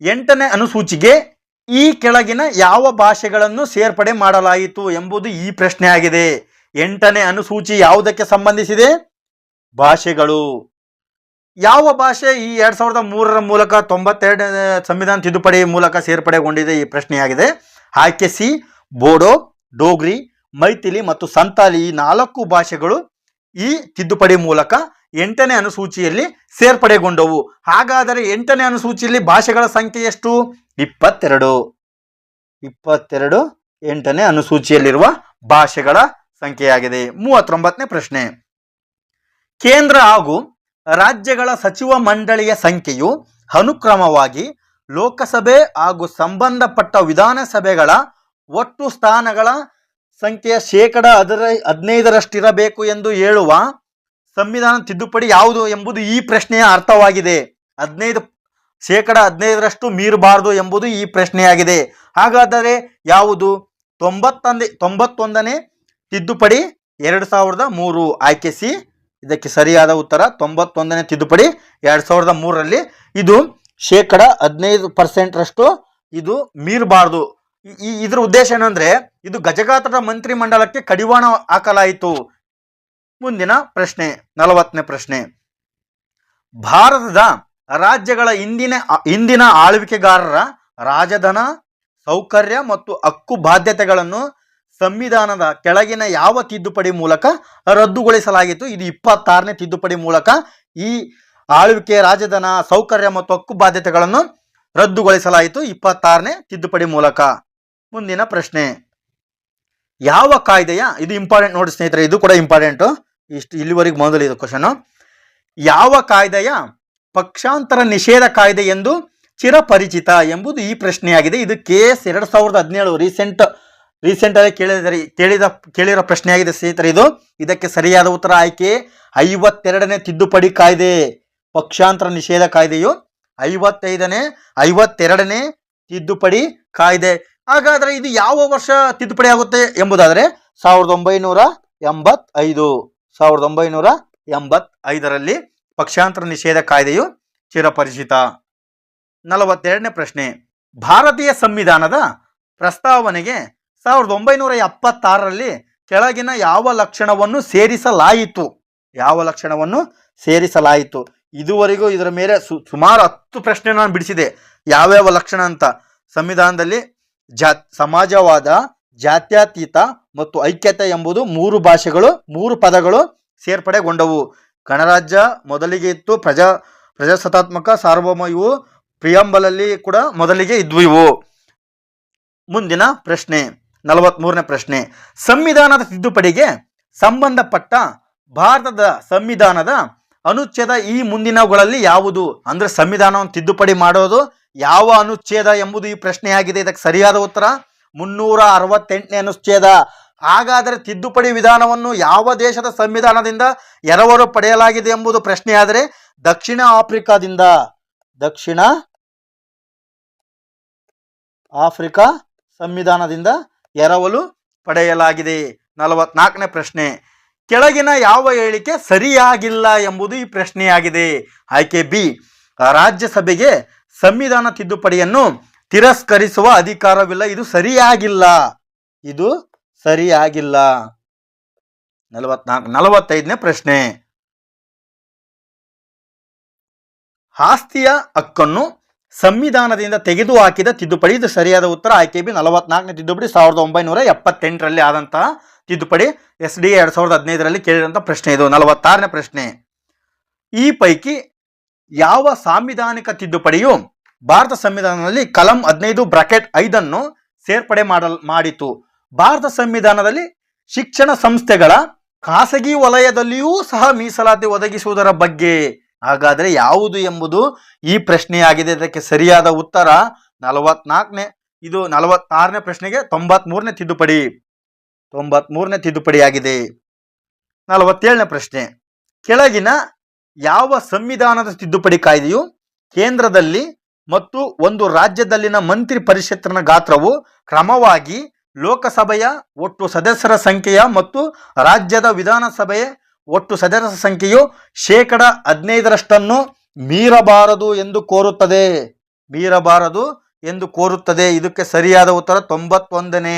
8ನೇ ಅನುಸೂಚಿಗೆ ಈ ಕೆಳಗಿನ ಯಾವ ಭಾಷೆಗಳನ್ನು ಸೇರ್ಪಡೆ ಮಾಡಲಾಯಿತು ಎಂಬುದು ಈ ಪ್ರಶ್ನೆ ಆಗಿದೆ. 8ನೇ ಅನುಸೂಚಿ ಯಾವುದಕ್ಕೆ ಸಂಬಂಧಿಸಿದೆ? ಭಾಷೆಗಳು. ಯಾವ ಭಾಷೆ ಈ 2003ರ ಮೂಲಕ 92ನೇ ಸಂವಿಧಾನ ತಿದ್ದುಪಡಿ ಮೂಲಕ ಸೇರ್ಪಡೆಗೊಂಡಿದೆ ಈ ಪ್ರಶ್ನೆಯಾಗಿದೆ. ಆಯ್ಕೆ ಸಿ ಬೋಡೋ, ಡೋಗ್ರಿ, ಮೈಥಿಲಿ ಮತ್ತು ಸಂತಾಲಿ ಈ 4 ಭಾಷೆಗಳು ಈ ತಿದ್ದುಪಡಿ ಮೂಲಕ 8ನೇ ಅನುಸೂಚಿಯಲ್ಲಿ ಸೇರ್ಪಡೆಗೊಂಡವು. ಹಾಗಾದರೆ 8ನೇ ಅನುಸೂಚಿಯಲ್ಲಿ ಭಾಷೆಗಳ ಸಂಖ್ಯೆ ಎಷ್ಟು? 22. 8ನೇ ಅನುಸೂಚಿಯಲ್ಲಿರುವ ಭಾಷೆಗಳ ಸಂಖ್ಯೆಯಾಗಿದೆ. 39ನೇ ಪ್ರಶ್ನೆ, ಕೇಂದ್ರ ಹಾಗೂ ರಾಜ್ಯಗಳ ಸಚಿವ ಮಂಡಳಿಯ ಸಂಖ್ಯೆಯು ಅನುಕ್ರಮವಾಗಿ ಲೋಕಸಭೆ ಹಾಗೂ ಸಂಬಂಧಪಟ್ಟ ವಿಧಾನಸಭೆಗಳ ಒಟ್ಟು ಸ್ಥಾನಗಳ ಸಂಖ್ಯೆಯ 15%ರಷ್ಟಿರಬೇಕು ಎಂದು ಹೇಳುವ ಸಂವಿಧಾನ ತಿದ್ದುಪಡಿ ಯಾವುದು ಎಂಬುದು ಈ ಪ್ರಶ್ನೆಯ ಅರ್ಥವಾಗಿದೆ. 15% ಮೀರಬಾರದು ಎಂಬುದು ಈ ಪ್ರಶ್ನೆಯಾಗಿದೆ. ಹಾಗಾದರೆ ಯಾವುದು? 91ನೇ ತಿದ್ದುಪಡಿ 2003. ಆಯ್ಕೆ ಸಿ ಇದಕ್ಕೆ ಸರಿಯಾದ ಉತ್ತರ. 91ನೇ ತಿದ್ದುಪಡಿ 2003ರಲ್ಲಿ ಇದು 15%ರಷ್ಟು ಇದು ಮೀರಬಾರದು. ಇದರ ಉದ್ದೇಶ ಏನಂದ್ರೆ ಇದು ಗಜಗಾತ್ರದ ಮಂತ್ರಿ ಮಂಡಲಕ್ಕೆ ಕಡಿವಾಣ ಹಾಕಲಾಯಿತು. ಮುಂದಿನ ಪ್ರಶ್ನೆ 40ನೇ ಪ್ರಶ್ನೆ, ಭಾರತದ ರಾಜ್ಯಗಳ ಇಂದಿನ ಆಳ್ವಿಕೆಗಾರರ ರಾಜಧನ, ಸೌಕರ್ಯ ಮತ್ತು ಹಕ್ಕು ಬಾಧ್ಯತೆಗಳನ್ನು ಸಂವಿಧಾನದ ಕೆಳಗಿನ ಯಾವ ತಿದ್ದುಪಡಿ ಮೂಲಕ ರದ್ದುಗೊಳಿಸಲಾಗಿತ್ತು? ಇದು 26ನೇ ತಿದ್ದುಪಡಿ ಮೂಲಕ ಈ ಆಳ್ವಿಕೆ, ರಾಜಧನ, ಸೌಕರ್ಯ ಮತ್ತು ಹಕ್ಕು ಬಾಧ್ಯತೆಗಳನ್ನು ರದ್ದುಗೊಳಿಸಲಾಯಿತು 26ನೇ ತಿದ್ದುಪಡಿ ಮೂಲಕ. ಮುಂದಿನ ಪ್ರಶ್ನೆ, ಯಾವ ಕಾಯ್ದೆಯ, ಇದು ಇಂಪಾರ್ಟೆಂಟ್ ನೋಡಿ ಸ್ನೇಹಿತರೆ, ಇದು ಕೂಡ ಇಂಪಾರ್ಟೆಂಟ್. ಇಲ್ಲಿವರೆಗೆ ಮೊದಲು ಇದು ಕ್ವಶನ್. ಯಾವ ಕಾಯ್ದೆಯ ಪಕ್ಷಾಂತರ ನಿಷೇಧ ಕಾಯ್ದೆ ಎಂದು ಚಿರಪರಿಚಿತ ಎಂಬುದು ಈ ಪ್ರಶ್ನೆಯಾಗಿದೆ. ಇದು KS 2017 ರೀಸೆಂಟ್ ಆಗಿ ಕೇಳಿರೋ ಪ್ರಶ್ನೆಯಾಗಿದೆ ಸ್ನೇಹಿತರೆ. ಇದಕ್ಕೆ ಸರಿಯಾದ ಉತ್ತರ ಆಯ್ಕೆ 52ನೇ ತಿದ್ದುಪಡಿ ಕಾಯ್ದೆ. ಪಕ್ಷಾಂತರ ನಿಷೇಧ ಕಾಯ್ದೆಯು 52ನೇ ತಿದ್ದುಪಡಿ ಕಾಯ್ದೆ. ಹಾಗಾದರೆ ಇದು ಯಾವ ವರ್ಷ ತಿದ್ದುಪಡಿ ಆಗುತ್ತೆ ಎಂಬುದಾದರೆ 1985ರಲ್ಲಿ ಪಕ್ಷಾಂತರ ನಿಷೇಧ ಕಾಯ್ದೆಯು ಚಿರಪರಿಚಿತ. 42ನೇ ಪ್ರಶ್ನೆ, ಭಾರತೀಯ ಸಂವಿಧಾನದ ಪ್ರಸ್ತಾವನೆಗೆ 1976ರಲ್ಲಿ ಕೆಳಗಿನ ಯಾವ ಲಕ್ಷಣವನ್ನು ಸೇರಿಸಲಾಯಿತು? ಇದುವರೆಗೂ ಇದರ ಮೇಲೆ ಸುಮಾರು 10 ಪ್ರಶ್ನೆ ನಾನು ಬಿಡಿಸಿದೆ. ಯಾವ್ಯಾವ ಲಕ್ಷಣ ಅಂತ. ಸಂವಿಧಾನದಲ್ಲಿ ಸಮಾಜವಾದ, ಜಾತ್ಯತೀತ ಮತ್ತು ಐಕ್ಯತೆ ಎಂಬುದು 3 ಪದಗಳು ಸೇರ್ಪಡೆಗೊಂಡವು. ಗಣರಾಜ್ಯ ಮೊದಲಿಗೆ ಇತ್ತು, ಪ್ರಜಾಸತ್ತಾತ್ಮಕ, ಸಾರ್ವಭೌಮ ಇವು ಪ್ರಿಯಂಬಲಲ್ಲಿ ಕೂಡ ಮೊದಲಿಗೆ ಇದ್ವು ಇವು. ಮುಂದಿನ ಪ್ರಶ್ನೆ 43ನೇ ಪ್ರಶ್ನೆ, ಸಂವಿಧಾನದ ತಿದ್ದುಪಡಿಗೆ ಸಂಬಂಧಪಟ್ಟ ಭಾರತದ ಸಂವಿಧಾನದ ಅನುಚ್ಛೇದ ಈ ಮುಂದಿನವುಗಳಲ್ಲಿ ಯಾವುದು? ಅಂದ್ರೆ ಸಂವಿಧಾನವನ್ನು ತಿದ್ದುಪಡಿ ಮಾಡೋದು ಯಾವ ಅನುಚ್ಛೇದ ಎಂಬುದು ಈ ಪ್ರಶ್ನೆಯಾಗಿದೆ. ಇದಕ್ಕೆ ಸರಿಯಾದ ಉತ್ತರ 368ನೇ ಅನುಚ್ಛೇದ. ಹಾಗಾದರೆ ತಿದ್ದುಪಡಿ ವಿಧಾನವನ್ನು ಯಾವ ದೇಶದ ಸಂವಿಧಾನದಿಂದ ಎರವಲು ಪಡೆಯಲಾಗಿದೆ ಎಂಬುದು ಪ್ರಶ್ನೆಯಾದರೆ ದಕ್ಷಿಣ ಆಫ್ರಿಕಾ ಸಂವಿಧಾನದಿಂದ ಎರವಲು ಪಡೆಯಲಾಗಿದೆ. 44ನೇ ಪ್ರಶ್ನೆ, ಕೆಳಗಿನ ಯಾವ ಹೇಳಿಕೆ ಸರಿಯಾಗಿಲ್ಲ ಎಂಬುದು ಈ ಪ್ರಶ್ನೆಯಾಗಿದೆ. ಆಯ್ಕೆ ಬಿ, ರಾಜ್ಯಸಭೆಗೆ ಸಂವಿಧಾನ ತಿದ್ದುಪಡಿಯನ್ನು ತಿರಸ್ಕರಿಸುವ ಅಧಿಕಾರವಿಲ್ಲ. ಇದು ಸರಿಯಾಗಿಲ್ಲ. 45ನೇ ಪ್ರಶ್ನೆ, ಆಸ್ತಿಯ ಹಕ್ಕನ್ನು ಸಂವಿಧಾನದಿಂದ ತೆಗೆದುಹಾಕಿದ ತಿದ್ದುಪಡಿ. ಇದು ಸರಿಯಾದ ಉತ್ತರ ಆಯ್ಕೆ ಬಿ 44ನೇ ತಿದ್ದುಪಡಿ 1978ರಲ್ಲಿ ಆದಂತಹ ತಿದ್ದುಪಡಿ. SDA 2015ರಲ್ಲಿ ಕೇಳಿದಂತಹ ಪ್ರಶ್ನೆ ಇದು. 46ನೇ ಪ್ರಶ್ನೆ, ಈ ಪೈಕಿ ಯಾವ ಸಾಂವಿಧಾನಿಕ ತಿದ್ದುಪಡಿಯು ಭಾರತ ಸಂವಿಧಾನದಲ್ಲಿ ಕಲಂ 15(5) ಸೇರ್ಪಡೆ ಮಾಡಿತು? ಭಾರತ ಸಂವಿಧಾನದಲ್ಲಿ ಶಿಕ್ಷಣ ಸಂಸ್ಥೆಗಳ ಖಾಸಗಿ ವಲಯದಲ್ಲಿಯೂ ಸಹ ಮೀಸಲಾತಿ ಒದಗಿಸುವುದರ ಬಗ್ಗೆ. ಹಾಗಾದ್ರೆ ಯಾವುದು ಎಂಬುದು ಈ ಪ್ರಶ್ನೆಯಾಗಿದೆ. ಇದಕ್ಕೆ ಸರಿಯಾದ ಉತ್ತರ 44ನೇ. ಇದು 46ನೇ ಪ್ರಶ್ನೆಗೆ 93ನೇ ತಿದ್ದುಪಡಿ. 93ನೇ ತಿದ್ದುಪಡಿಯಾಗಿದೆ. 47ನೇ ಪ್ರಶ್ನೆ, ಕೆಳಗಿನ ಯಾವ ಸಂವಿಧಾನದ ತಿದ್ದುಪಡಿ ಕಾಯ್ದೆಯು ಕೇಂದ್ರದಲ್ಲಿ ಮತ್ತು ಒಂದು ರಾಜ್ಯದಲ್ಲಿನ ಮಂತ್ರಿ ಪರಿಷತ್ತಿನ ಗಾತ್ರವು ಕ್ರಮವಾಗಿ ಲೋಕಸಭೆಯ ಒಟ್ಟು ಸದಸ್ಯರ ಸಂಖ್ಯೆಯ ಮತ್ತು ರಾಜ್ಯದ ವಿಧಾನಸಭೆಯ ಒಟ್ಟು ಸದಸ್ಯರ ಸಂಖ್ಯೆಯು 15% ಮೀರಬಾರದು ಎಂದು ಕೋರುತ್ತದೆ? ಮೀರಬಾರದು ಎಂದು ಕೋರುತ್ತದೆ. ಇದಕ್ಕೆ ಸರಿಯಾದ ಉತ್ತರ 91ನೇ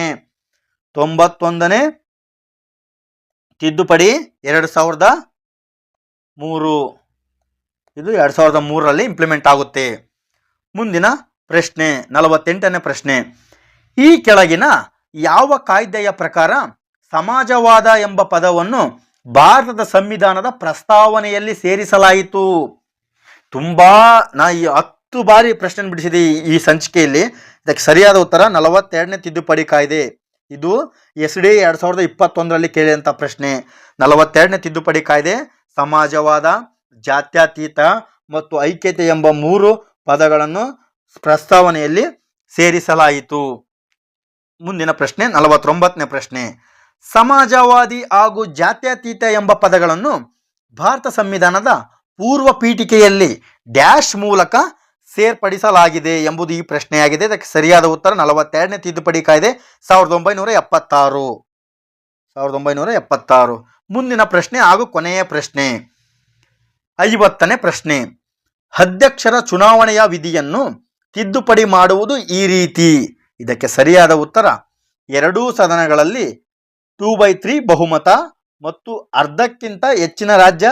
ತಿದ್ದುಪಡಿ 2003. ಇದು 2003ರಲ್ಲಿ ಇಂಪ್ಲಿಮೆಂಟ್ ಆಗುತ್ತೆ. ಮುಂದಿನ ಪ್ರಶ್ನೆ 48ನೇ ಪ್ರಶ್ನೆ, ಈ ಕೆಳಗಿನ ಯಾವ ಕಾಯ್ದೆಯ ಪ್ರಕಾರ ಸಮಾಜವಾದ ಎಂಬ ಪದವನ್ನು ಭಾರತದ ಸಂವಿಧಾನದ ಪ್ರಸ್ತಾವನೆಯಲ್ಲಿ ಸೇರಿಸಲಾಯಿತು? ತುಂಬಾ ನಾ 10 ಬಾರಿ ಪ್ರಶ್ನೆ ಬಿಡಿಸಿದೆ ಈ ಸಂಚಿಕೆಯಲ್ಲಿ. ಇದಕ್ಕೆ ಸರಿಯಾದ ಉತ್ತರ 42ನೇ ತಿದ್ದುಪಡಿ ಕಾಯ್ದೆ. ಇದು SDA 2021ರಲ್ಲಿ ಕೇಳಿದಂಥ ಪ್ರಶ್ನೆ. 42ನೇ ತಿದ್ದುಪಡಿ ಕಾಯ್ದೆ ಸಮಾಜವಾದ, ಜಾತ್ಯತೀತ ಮತ್ತು ಐಕ್ಯತೆ ಎಂಬ 3 ಪದಗಳನ್ನು ಪ್ರಸ್ತಾವನೆಯಲ್ಲಿ ಸೇರಿಸಲಾಯಿತು. ಮುಂದಿನ ಪ್ರಶ್ನೆ 49ನೇ ಪ್ರಶ್ನೆ, ಸಮಾಜವಾದಿ ಹಾಗೂ ಜಾತ್ಯತೀತ ಎಂಬ ಪದಗಳನ್ನು ಭಾರತ ಸಂವಿಧಾನದ ಪೂರ್ವ ಪೀಠಿಕೆಯಲ್ಲಿ ಡ್ಯಾಶ್ ಮೂಲಕ ಸೇರ್ಪಡಿಸಲಾಗಿದೆ ಎಂಬುದು ಈ ಪ್ರಶ್ನೆಯಾಗಿದೆ. ಇದಕ್ಕೆ ಸರಿಯಾದ ಉತ್ತರ 42ನೇ ತಿದ್ದುಪಡಿ ಕಾಯ್ದೆ 1976. ಮುಂದಿನ ಪ್ರಶ್ನೆ ಹಾಗೂ ಕೊನೆಯ ಪ್ರಶ್ನೆ 50ನೇ ಪ್ರಶ್ನೆ, ಅಧ್ಯಕ್ಷರ ಚುನಾವಣೆಯ ವಿಧಿಯನ್ನು ತಿದ್ದುಪಡಿ ಮಾಡುವುದು ಈ ರೀತಿ. ಇದಕ್ಕೆ ಸರಿಯಾದ ಉತ್ತರ 2 ಸದನಗಳಲ್ಲಿ 2/3 ಬಹುಮತ ಮತ್ತು ಅರ್ಧಕ್ಕಿಂತ ಹೆಚ್ಚಿನ ರಾಜ್ಯ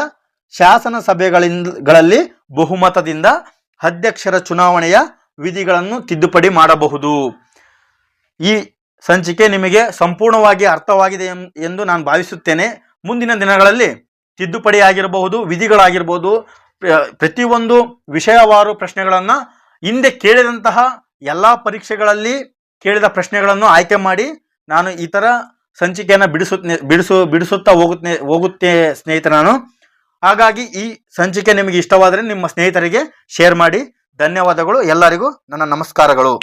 ಶಾಸನಸಭೆಗಳಲ್ಲಿ ಬಹುಮತದಿಂದ ಅಧ್ಯಕ್ಷರ ಚುನಾವಣೆಯ ವಿಧಿಗಳನ್ನು ತಿದ್ದುಪಡಿ ಮಾಡಬಹುದು. ಈ ಸಂಚಿಕೆ ನಿಮಗೆ ಸಂಪೂರ್ಣವಾಗಿ ಅರ್ಥವಾಗಿದೆ ಎಂದು ನಾನು ಭಾವಿಸುತ್ತೇನೆ. ಮುಂದಿನ ದಿನಗಳಲ್ಲಿ ತಿದ್ದುಪಡಿ ಆಗಿರಬಹುದು, ವಿಧಿಗಳಾಗಿರಬಹುದು, ಪ್ರತಿಯೊಂದು ವಿಷಯವಾರು ಪ್ರಶ್ನೆಗಳನ್ನು ಹಿಂದೆ ಕೇಳಿದಂತಹ ಎಲ್ಲ ಪರೀಕ್ಷೆಗಳಲ್ಲಿ ಕೇಳಿದ ಪ್ರಶ್ನೆಗಳನ್ನು ಆಯ್ಕೆ ಮಾಡಿ ನಾನು ಈ ಥರ ಸಂಚಿಕೆಯನ್ನು ಬಿಡಿಸುತ್ತಾ ಹೋಗುತ್ತೆ ಸ್ನೇಹಿತರೆ ನಾನು. ಹಾಗಾಗಿ ಈ ಸಂಚಿಕೆ ನಿಮಗೆ ಇಷ್ಟವಾದರೆ ನಿಮ್ಮ ಸ್ನೇಹಿತರಿಗೆ ಶೇರ್ ಮಾಡಿ. ಧನ್ಯವಾದಗಳು. ಎಲ್ಲರಿಗೂ ನನ್ನ ನಮಸ್ಕಾರಗಳು.